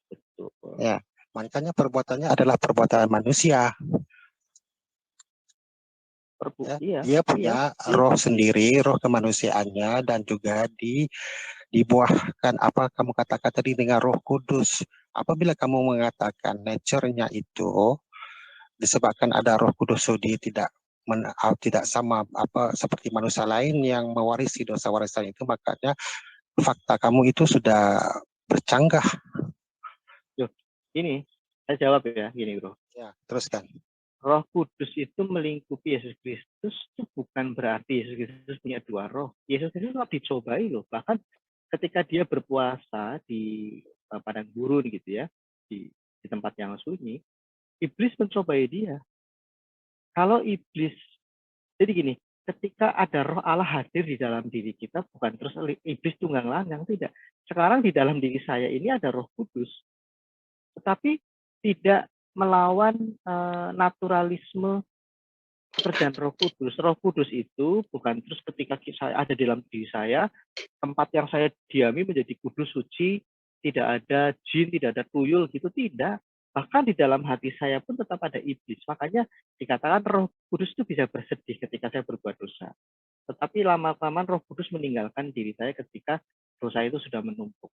betul. Ya, makanya perbuatannya adalah perbuatan manusia. Dia punya roh sendiri, roh kemanusiaannya, dan juga dibuahkan apa kamu katakan tadi dengan Roh Kudus. Apabila kamu mengatakan nature-nya itu disebabkan ada Roh Kudus, so dia tidak sama seperti manusia lain yang mewarisi dosa warisan itu, makanya fakta kamu itu sudah bercanggah. Ini saya jawab ya, gini bro. Ya, teruskan. Roh Kudus itu melingkupi Yesus Kristus, itu bukan berarti Yesus Kristus punya dua roh. Yesus Kristus nggak dicobai loh. Bahkan ketika dia berpuasa di padang gurun gitu ya, di tempat yang sunyi, iblis mencobai dia. Kalau iblis, jadi gini, ketika ada roh Allah hadir di dalam diri kita, bukan terus iblis tunggang langgang, tidak. Sekarang di dalam diri saya ini ada Roh Kudus, tetapi tidak melawan naturalisme pekerjaan Roh Kudus. Roh Kudus itu bukan terus ketika saya ada di dalam diri saya, tempat yang saya diami menjadi kudus, suci, tidak ada jin, tidak ada tuyul, gitu, tidak. Bahkan di dalam hati saya pun tetap ada iblis. Makanya dikatakan Roh Kudus itu bisa bersedih ketika saya berbuat dosa. Tetapi lama-kelamaan Roh Kudus meninggalkan diri saya ketika dosa itu sudah menumpuk.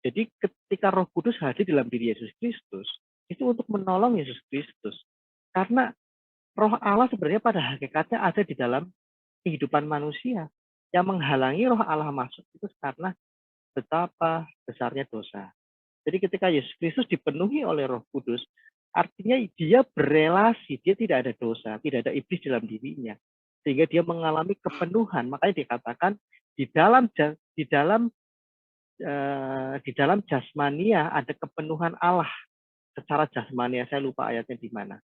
Jadi ketika Roh Kudus hadir dalam diri Yesus Kristus, itu untuk menolong Yesus Kristus. Karena Roh Allah sebenarnya pada hakikatnya ada di dalam kehidupan manusia. Yang menghalangi Roh Allah masuk itu karena betapa besarnya dosa. Jadi ketika Yesus Kristus dipenuhi oleh Roh Kudus, artinya dia berelasi, dia tidak ada dosa, tidak ada iblis dalam dirinya, sehingga dia mengalami kepenuhan. Makanya dikatakan di dalam jasmania ada kepenuhan Allah secara jasmania. Saya lupa ayatnya di mana.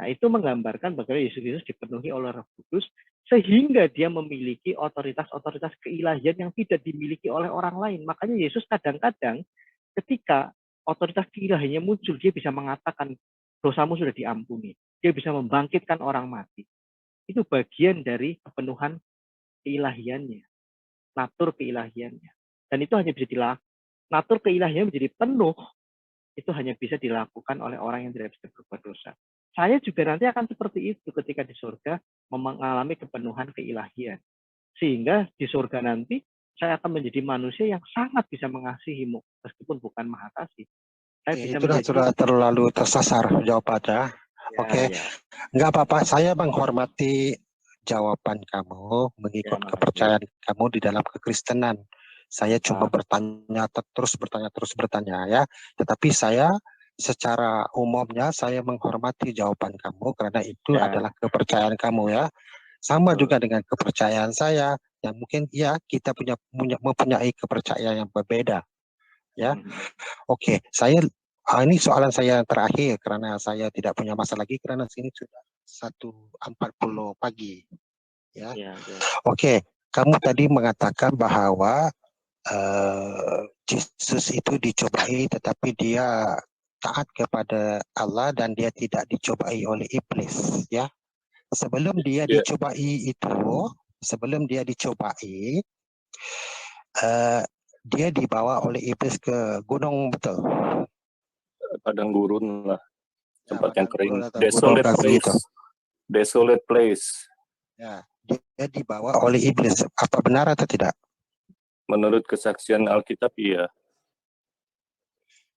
Nah, itu menggambarkan bagaimana Yesus Kristus dipenuhi oleh Roh Kudus sehingga dia memiliki otoritas-otoritas keilahian yang tidak dimiliki oleh orang lain. Makanya Yesus kadang-kadang ketika otoritas keilahiannya muncul, dia bisa mengatakan dosamu sudah diampuni. Dia bisa membangkitkan orang mati. Itu bagian dari kepenuhan keilahiannya, natur keilahiannya. Dan itu hanya bisa dilakukan. Natur keilahiannya menjadi penuh, itu hanya bisa dilakukan oleh orang yang tidak bisa berbuat dosa. Saya juga nanti akan seperti itu ketika di surga mengalami kepenuhan keilahian. Sehingga di surga nanti saya akan menjadi manusia yang sangat bisa mengasihimu, meskipun bukan maha kasih. Itu sudah terlalu tersasar jawabannya. Oke. Enggak apa-apa, saya menghormati jawaban kamu, mengikut kepercayaan kamu di dalam kekristenan. Saya cuma terus bertanya ya. Tetapi saya secara umumnya saya menghormati jawaban kamu karena itu adalah kepercayaan kamu ya. Sama juga dengan kepercayaan saya yang mungkin ya kita mempunyai kepercayaan yang berbeda ya. Oke, saya ini soalan saya yang terakhir karena saya tidak punya masa lagi karena sini sudah 1:40 pagi ya. Oke, kamu tadi mengatakan bahwa Yesus itu dicobai tetapi dia taat kepada Allah dan dia tidak dicobai oleh iblis ya. Sebelum dia dicobai dia dibawa oleh iblis ke gunung, betul? Padang gurun lah, tempat yang kering, desolate place. Ya, dia dibawa oleh iblis. Apa benar atau tidak? Menurut kesaksian Alkitab, iya.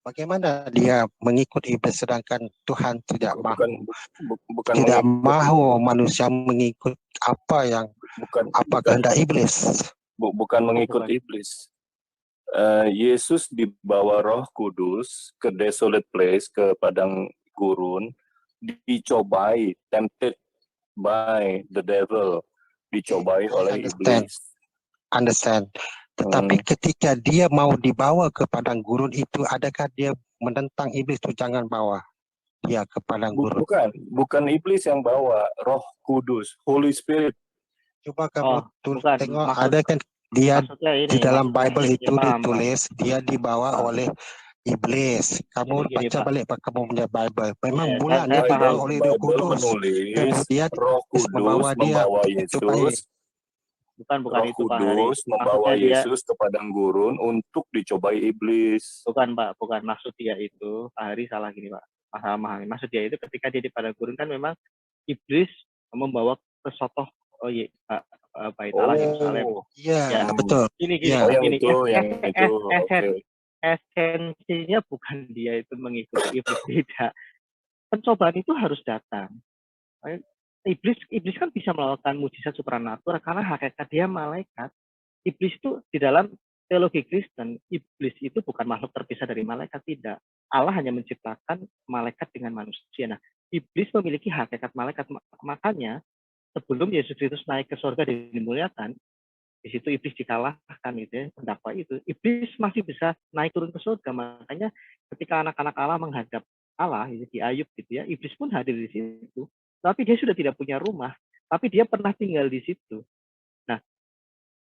Bagaimana dia mengikut iblis sedangkan Tuhan tidak mahu? Bukan tidak mahu manusia mengikut apa kehendak iblis. Bukan mengikut iblis. Yesus dibawa Roh Kudus ke desolate place, ke padang gurun, dicobai, tempted by the devil, dicobai oleh iblis. Understand. Tetapi ketika dia mau dibawa ke padang gurun itu, adakah dia menentang iblis itu jangan bawa dia ke padang gurun? Bukan iblis yang bawa, Roh Kudus, Holy Spirit. Coba kamu tengok, ada kan dia di dalam Bible itu ditulis dia dibawa oleh iblis. Kamu baca balik kamu punya Bible. Memang bulan dia dibawa oleh Roh Kudus. Kemudian Roh Kudus membawa Yesus. Bukan Roh itu, Kudus membawa Yesus ke padang gurun untuk dicobai iblis. Bukan, Pak. Bukan maksud dia itu. Pak Hari salah gini, Pak. Memahami. Maksud dia itu ketika dia di padang gurun kan memang iblis membawa ke sotoh Bait Allah Yerusalem. Iya, betul. Gini. Esensinya bukan dia itu mengikuti iblis, tidak. Pencobaan itu harus datang. Iblis kan bisa melakukan mujizat supranatural karena hakikat dia malaikat. Iblis itu di dalam teologi Kristen, iblis itu bukan makhluk terpisah dari malaikat, tidak. Allah hanya menciptakan malaikat dengan manusia. Nah, iblis memiliki hakikat malaikat. Makanya sebelum Yesus Kristus naik ke surga dan dimuliakan, di situ iblis dikalahkan gitu ya, pendakwa itu. Iblis masih bisa naik turun ke surga. Makanya ketika anak-anak Allah menghadap Allah di Ayub gitu ya, iblis pun hadir di situ. Tapi dia sudah tidak punya rumah. tapi dia pernah tinggal di situ. Nah,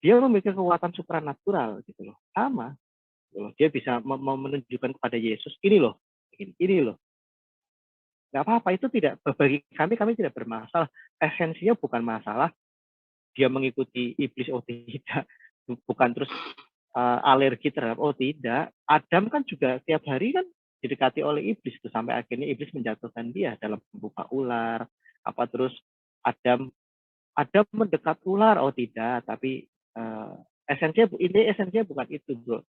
dia memiliki kekuatan supranatural gitu loh. Sama. Gitu loh. Dia bisa menunjukkan kepada Yesus, ini loh. Ini loh. Nggak apa-apa, itu tidak, bagi kami tidak bermasalah. Esensinya bukan masalah dia mengikuti iblis, oh tidak. Bukan terus alergi terhadap, oh tidak. Adam kan juga tiap hari kan didekati oleh iblis tuh, sampai akhirnya iblis menjatuhkan dia dalam membuka ular, apa terus Adam mendekat ular, oh tidak, tapi esensinya bukan itu, bro.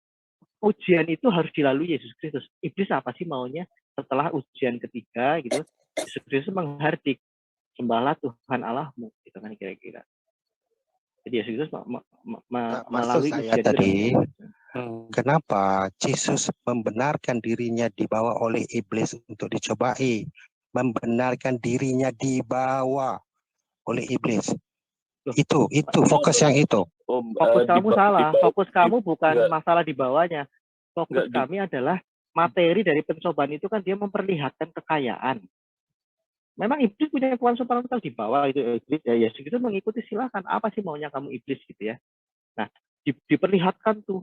Ujian itu harus dilalui Yesus Kristus. Iblis apa sih maunya setelah ujian ketiga gitu? Yesus Kristus menghardik, sembahlah Tuhan Allahmu, gitu kan kira-kira. Jadi Yesus Kristus melalui ujian tadi, kenapa Yesus membenarkan dirinya dibawa oleh iblis untuk dicobai, membenarkan dirinya dibawa oleh iblis? Itu fokus yang itu. Fokus kamu salah. Fokus kamu bukan masalah dibawanya. Fokus kami adalah materi dari pencobaan itu kan dia memperlihatkan kekayaan. Memang iblis punya kekuatan supranatural di bawah itu iblis ya Yesus itu mengikuti, silakan, apa sih maunya kamu iblis gitu ya. Nah, diperlihatkan tuh,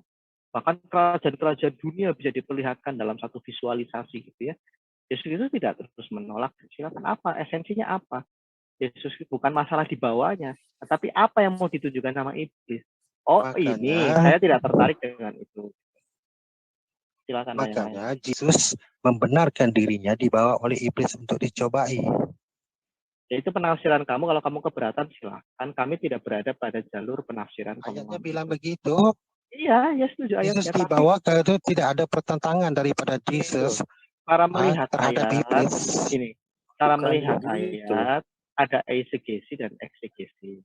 bahkan kerajaan-kerajaan dunia bisa diperlihatkan dalam satu visualisasi gitu ya. Yesus itu tidak terus menolak, silakan, apa esensinya apa. Yesus bukan masalah di bawahnya, tapi apa yang mau ditunjukkan sama iblis. Oh, ini saya tidak tertarik dengan itu. Silakan. Makanya Yesus membenarkan dirinya dibawa oleh iblis untuk dicobai. Ya, itu penafsiran kamu. Kalau kamu keberatan, silakan. Kami tidak berada pada jalur penafsiran. Ayatnya bilang begitu. Iya, ya setuju ayatnya. Yesus dibawa ke itu tidak ada pertentangan daripada Yesus cara melihat terhadap ayat iblis. ini. Cara melihat ayat ada eisegesi dan eksegesi.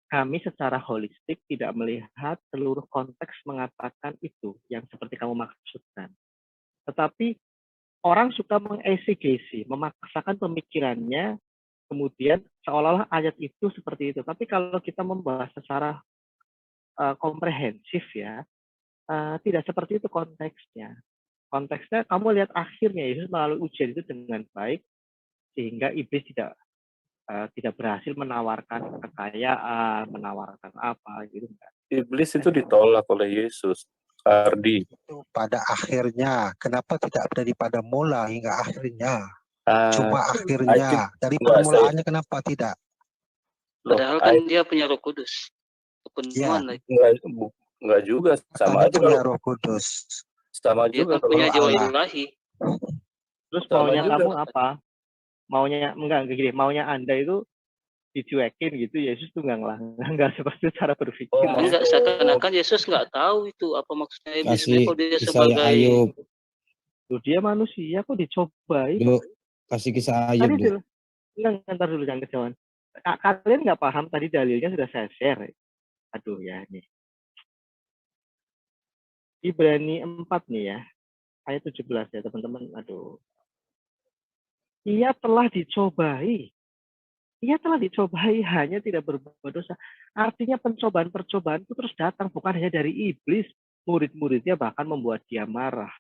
Kami secara holistik tidak melihat seluruh konteks mengatakan itu yang seperti kamu maksudkan. Tetapi orang suka mengeksegesi, memaksakan pemikirannya, kemudian seolah-olah ayat itu seperti itu. Tapi kalau kita membahas secara komprehensif ya, tidak seperti itu konteksnya. Konteksnya kamu lihat akhirnya Yesus melalui ujian itu dengan baik, sehingga iblis tidak berhasil menawarkan kekayaan, menawarkan apa gitu. Iblis itu ditolak oleh Yesus, Ardi. Itu pada akhirnya, kenapa tidak berada pada mula hingga akhirnya? Cuma akhirnya, dari permulaannya kenapa tidak? Padahal kan dia punya Roh Kudus. Kepenuhan lagi. Enggak juga, sama aja punya Roh Kudus. Sama dia juga kan punya jiwa ilahi. Terus maunya kamu apa? Maunya enggak gini, maunya Anda itu dicuekin gitu, Yesus tuh enggak seperti cara berpikir. Enggak, seakan-akan Yesus enggak tahu itu apa maksudnya iblis. Kalau dia sebagai Ayub. Tuh, dia manusia kok dicobai. Kasih kisah Ayub. Ntar dulu, jangan kejauhan. Kalian nggak paham tadi dalilnya sudah saya share. Aduh ya nih. Ibrani 4 nih ya. Ayat 17 ya teman-teman. Aduh. Ia telah dicobai. Ia telah dicobai, hanya tidak berbuat dosa. Artinya pencobaan-percobaan itu terus datang, bukan hanya dari iblis. Murid-muridnya bahkan membuat dia marah.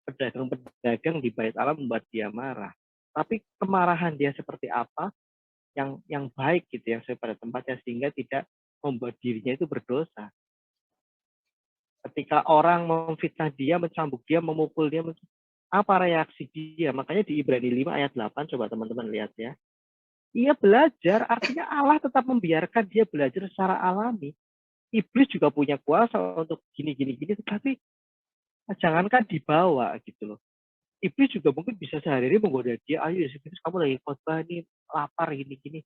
Pedagang-pedagang di bait Allah membuat dia marah. Tapi kemarahan dia seperti apa? Yang baik gitu, yang sesuai pada tempatnya, sehingga tidak membuat dirinya itu berdosa. Ketika orang memfitnah dia, mencambuk dia, memukul dia, apa reaksi dia? Makanya di Ibrani 5 ayat 8, coba teman-teman lihat ya. Ia belajar, artinya Allah tetap membiarkan dia belajar secara alami. Iblis juga punya kuasa untuk gini, tapi jangankan dibawa gitu loh. Iblis juga mungkin bisa sehari-hari menggoda dia, ayo Yesus Kristus kamu lagi khotbah nih, lapar gini.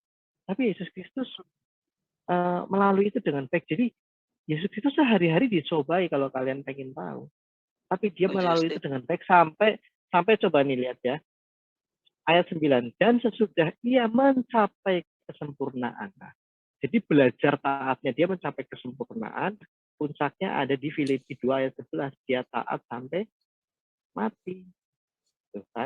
Tapi Yesus Kristus melalui itu dengan baik. Jadi Yesus Kristus sehari-hari dicobai kalau kalian pengen tahu. Tapi dia melalui itu dengan baik sampai coba nih lihat ya. Ayat 9, dan sesudah ia mencapai kesempurnaan. Jadi belajar taatnya dia mencapai kesempurnaan, puncaknya ada di Filipi 2 ayat 11, dia taat sampai mati. Tuh kan?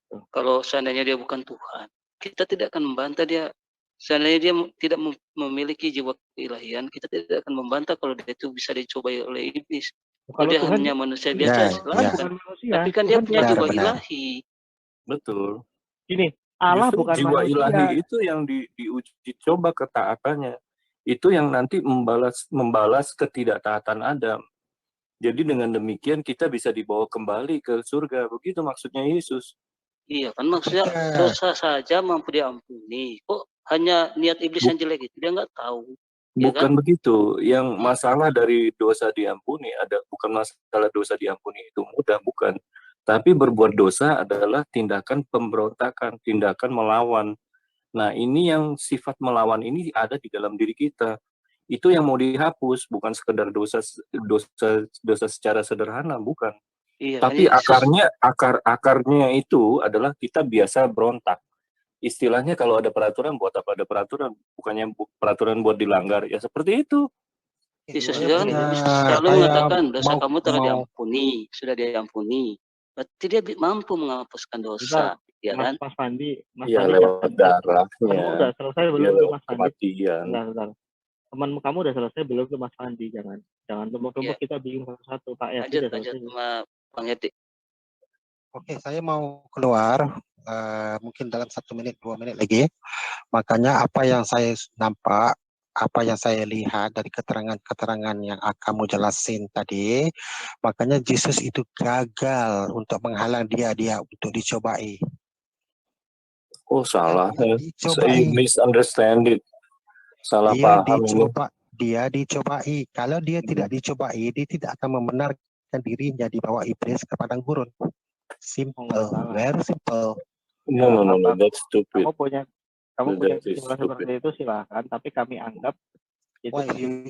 Tuh. Kalau seandainya dia bukan Tuhan, kita tidak akan membantah dia. Seandainya dia tidak memiliki jiwa keilahian, kita tidak akan membantah kalau dia itu bisa dicobai oleh iblis. Kalau dia hanya manusia biasa, silakan. Tapi kan dia punya jiwa ilahi. Betul. Gini, Allah Justru bukan jiwa manusia. ilahi itu yang diuji coba ketaatannya. Itu yang nanti membalas ketidaktaatan Adam. Jadi dengan demikian kita bisa dibawa kembali ke surga. Begitu maksudnya Yesus. Iya kan, maksudnya dosa saja mampu diampuni. Kok hanya niat iblis yang jelek itu dia nggak tahu. Ya Bukan kan? begitu. Yang masalah dari dosa diampuni bukan masalah dosa diampuni itu mudah, bukan. Tapi berbuat dosa adalah tindakan pemberontakan, tindakan melawan. Nah, ini yang sifat melawan ini ada di dalam diri kita. Itu yang mau dihapus, bukan sekedar dosa secara sederhana, bukan. Iya, Tapi akarnya itu adalah kita biasa berontak. Istilahnya kalau ada peraturan, buat apa ada peraturan? Bukannya peraturan buat dilanggar, ya seperti itu. Yesus juga kan selalu mengatakan dosa kamu telah diampuni, sudah diampuni. Berarti dia mampu menghapuskan dosa, ya kan? Mas Fandi, lewat darahnya. Kamu udah selesai belum tuh Mas Fandi? Bentar. Teman kamu udah selesai belum tuh Mas Fandi? Jangan tumpuk-tumpuk, kita bingung satu-satu. Pak Yati udah selesai. Sama Bang Yati. Oke, saya mau keluar mungkin dalam 1 menit 2 menit lagi. Makanya apa yang saya nampak, apa yang saya lihat dari keterangan-keterangan yang kamu jelasin tadi, makanya Yesus itu gagal untuk menghalang dia untuk dicobai. Oh, salah. Saya misunderstand it. Salah paham ini. Dia dicobai. Kalau dia tidak dicobai, dia tidak akan membenarkan dirinya dibawa iblis ke padang gurun. Simple, very simple. No, that's stupid. Kamu punya kesimpulan seperti itu silakan, tapi kami anggap itu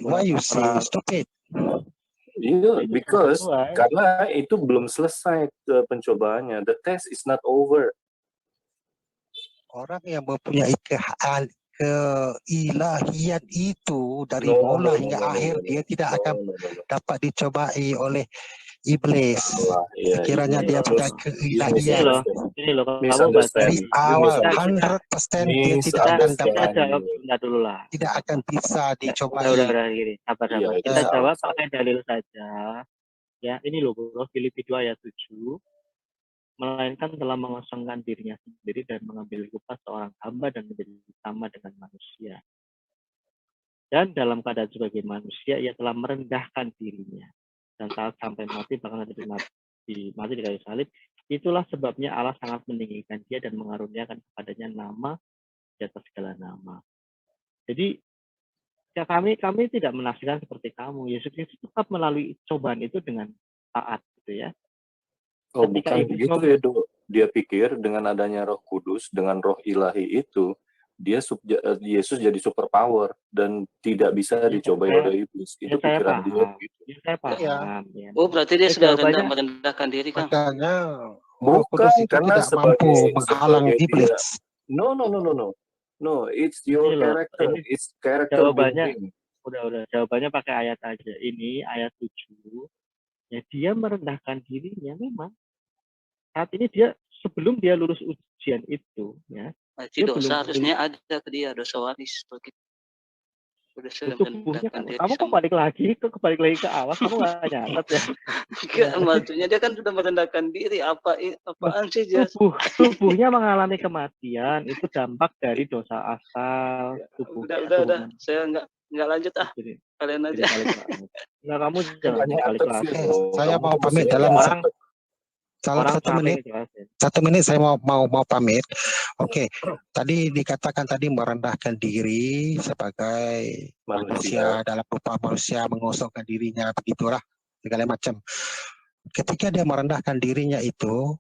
why you say stupid? Because karena itu belum selesai pencobaannya. The test is not over. Orang yang mempunyai keilahian itu dari mula hingga akhir, dia tidak akan dapat dicobai oleh iblis. Sekiranya dia punya keilahian ini loh kamu baca dari awal 100% dia tidak akan dapat. Tidak akan bisa dicobai. Udah gini, sabar. Kita jawab pakai dalil saja. Ya, ini loh Filipi 2 ayat 7. Melainkan telah mengosongkan dirinya sendiri dan mengambil rupa seorang hamba dan menjadi sama dengan manusia. Dan dalam keadaan sebagai manusia, ia telah merendahkan dirinya. Dan saat sampai mati, bahkan mati di kayu salib, itulah sebabnya Allah sangat meninggikan dia dan mengaruniakan kepadanya nama di atas segala nama. Jadi, ya kami tidak menafsirkan seperti kamu. Yesus Kristus tetap melalui cobaan itu dengan taat, gitu ya. Oh, bukan begitu ya, dia pikir dengan adanya Roh Kudus, dengan Roh Ilahi itu, Yesus jadi super power dan tidak bisa dicobai oleh iblis. Itu pikiran dia gitu. Saya paham. Ya. Oh, berarti dia sudah merendahkan diri kan? Makanya bukan karena tidak mampu menghalang iblis. No, it's your character. It's character. Jawabannya udah jawabannya pakai ayat aja. Ini ayat 7. Ya, dia merendahkan dirinya memang. Saat ini dia sebelum dia lulus ujian itu, ya. Dosa harusnya ada ke dia, dosa waris begitu. Tubuhnya kan, kamu kok balik lagi ke awal, kamu nggak nyatet ya? Maksudnya dia kan sudah merendahkan diri, apaan sih dia? Tubuhnya mengalami kematian, itu dampak dari dosa asal tubuh. Udah, saya nggak lanjut kalian aja. Nggak, kamu jangan balik lagi. Saya mau pamit dalam satu menit saya mau pamit. Oke, tadi dikatakan tadi merendahkan diri sebagai manusia dalam rupa manusia, mengosongkan dirinya, begitulah segala macam. Ketika dia merendahkan dirinya itu,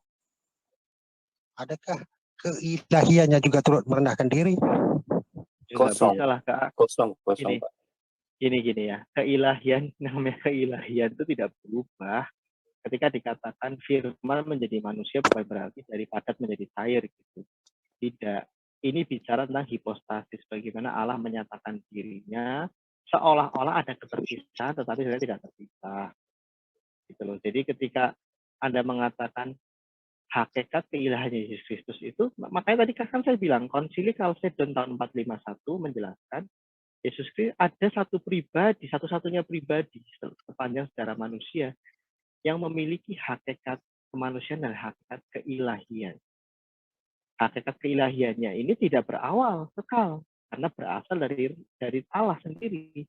adakah keilahiannya juga turut merendahkan diri? Kosong, Pak. Gini ya, namanya keilahian itu tidak berubah. Ketika dikatakan firman menjadi manusia bukan berarti dari padat menjadi cair gitu. Tidak. Ini bicara tentang hipostasis, bagaimana Allah menyatakan dirinya seolah-olah ada keterpisahan tetapi sebenarnya tidak terpisah. Gitu loh. Jadi ketika Anda mengatakan hakikat keilahian Yesus Kristus itu, makanya tadi kan saya bilang Konsili Chalcedon tahun 451 menjelaskan Yesus Kristus ada satu-satunya pribadi sepanjang sejarah manusia yang memiliki hakikat kemanusiaan dan hakikat keilahian. hakikat keilahiannya ini tidak berawal kekal karena berasal dari Allah sendiri.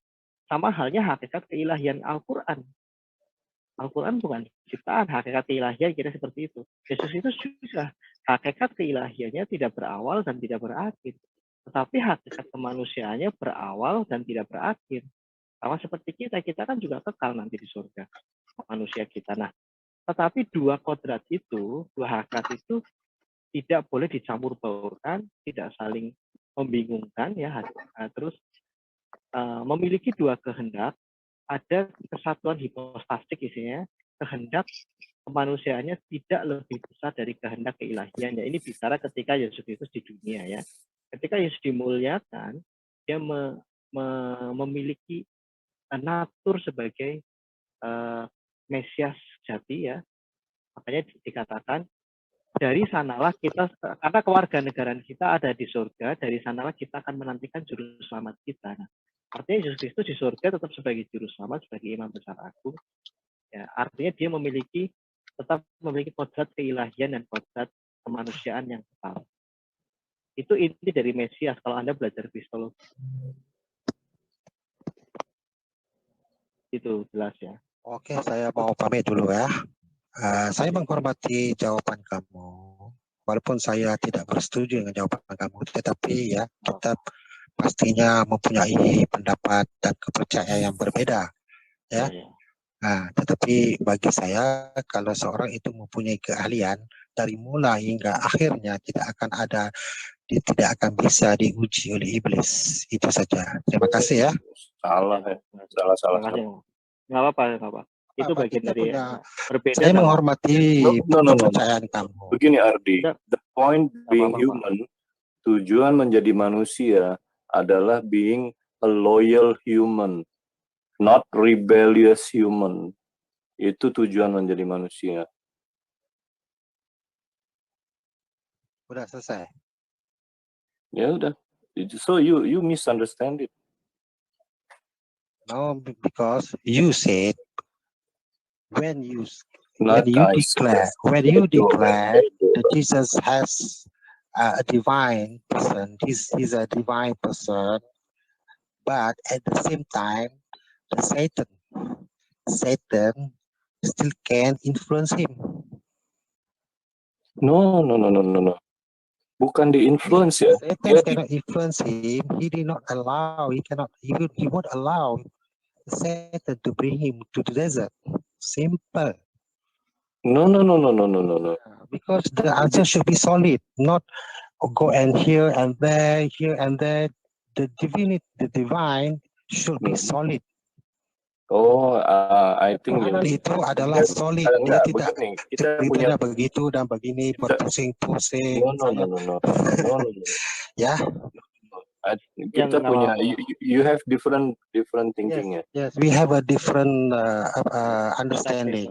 Sama halnya hakikat keilahian Al-Quran. Al-Quran bukan ciptaan, hakikat keilahian kira seperti itu. Yesus itu juga hakikat keilahiannya tidak berawal dan tidak berakhir. Tetapi hakikat kemanusiaannya berawal dan tidak berakhir. Sama seperti kita kan juga kekal nanti di surga. Manusia kita. Nah, tetapi dua kodrat itu, dua hakikat itu tidak boleh dicampur baurkan, tidak saling membingungkan ya. Terus memiliki dua kehendak, ada kesatuan hipostastik isinya, kehendak kemanusiaannya tidak lebih besar dari kehendak keilahiannya. Ini bicara ketika Yesus Kristus di dunia ya. Ketika Yesus dimuliakan, dia memiliki natur sebagai Mesias jati ya. Makanya dikatakan dari sanalah kita, karena kewarganegaraan kita ada di surga, dari sanalah kita akan menantikan juru selamat kita. Nah, artinya Yesus Kristus di surga tetap sebagai juru selamat, sebagai imam besar agung. Ya, artinya dia tetap memiliki kodrat keilahian dan kodrat kemanusiaan yang kekal. Itu inti dari Mesias kalau Anda belajar kristologi. Itu jelas ya. Oke, saya mau pamit dulu ya. Saya menghormati jawaban kamu. Walaupun saya tidak bersetuju dengan jawaban kamu, tetapi ya kita pastinya mempunyai pendapat dan kepercayaan yang berbeda. Ya. Nah, tetapi bagi saya kalau seorang itu mempunyai keahlian dari mulai hingga akhirnya tidak akan bisa diuji oleh iblis. Itu saja. Terima kasih ya. Salah. Nggak apa-apa. Itu bagian dari berbeda. Saya menghormati kepercayaan kamu. Begini Ardi, the point being human, tujuan menjadi manusia adalah being a loyal human, not rebellious human. Itu tujuan menjadi manusia. Udah selesai. Ya udah. So you misunderstand it. No, because you said when you declare that Jesus has a divine person, he's a divine person, but at the same time, Satan still can influence him. No. Bukan di-influence ya. Satan cannot influence him. He won't allow Satan to bring him to the desert. Simple. No. Because the answer should be solid, not go and here and there. The divine should be solid. Oh, I think itu adalah solid. Dia tidak ceritanya begitu dan begini berpusing-pusing. No. Ya. Kita punya you have different thinking ya. Yes, we have a different understanding.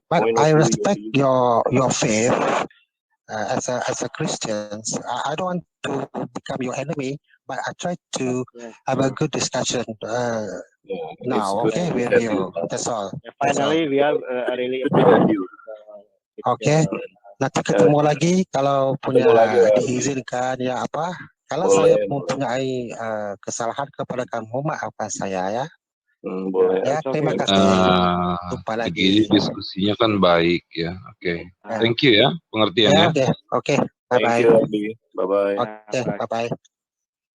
But I respect your faith as a Christian. I don't want to become your enemy, but I try to have a good discussion now. Okay, with you. That's all. Finally, we are really. Okay. Nanti ketemu lagi kalau punya diizinkan ya apa. Kalau saya mempunyai kesalahan kepada kamu, maafkan saya ya. Boleh. Ya, terima kasih. Jumpa lagi. Diskusinya kan baik ya. Oke. Thank you ya pengertiannya. Oke. Bye bye. Bye bye. Oke, bye bye.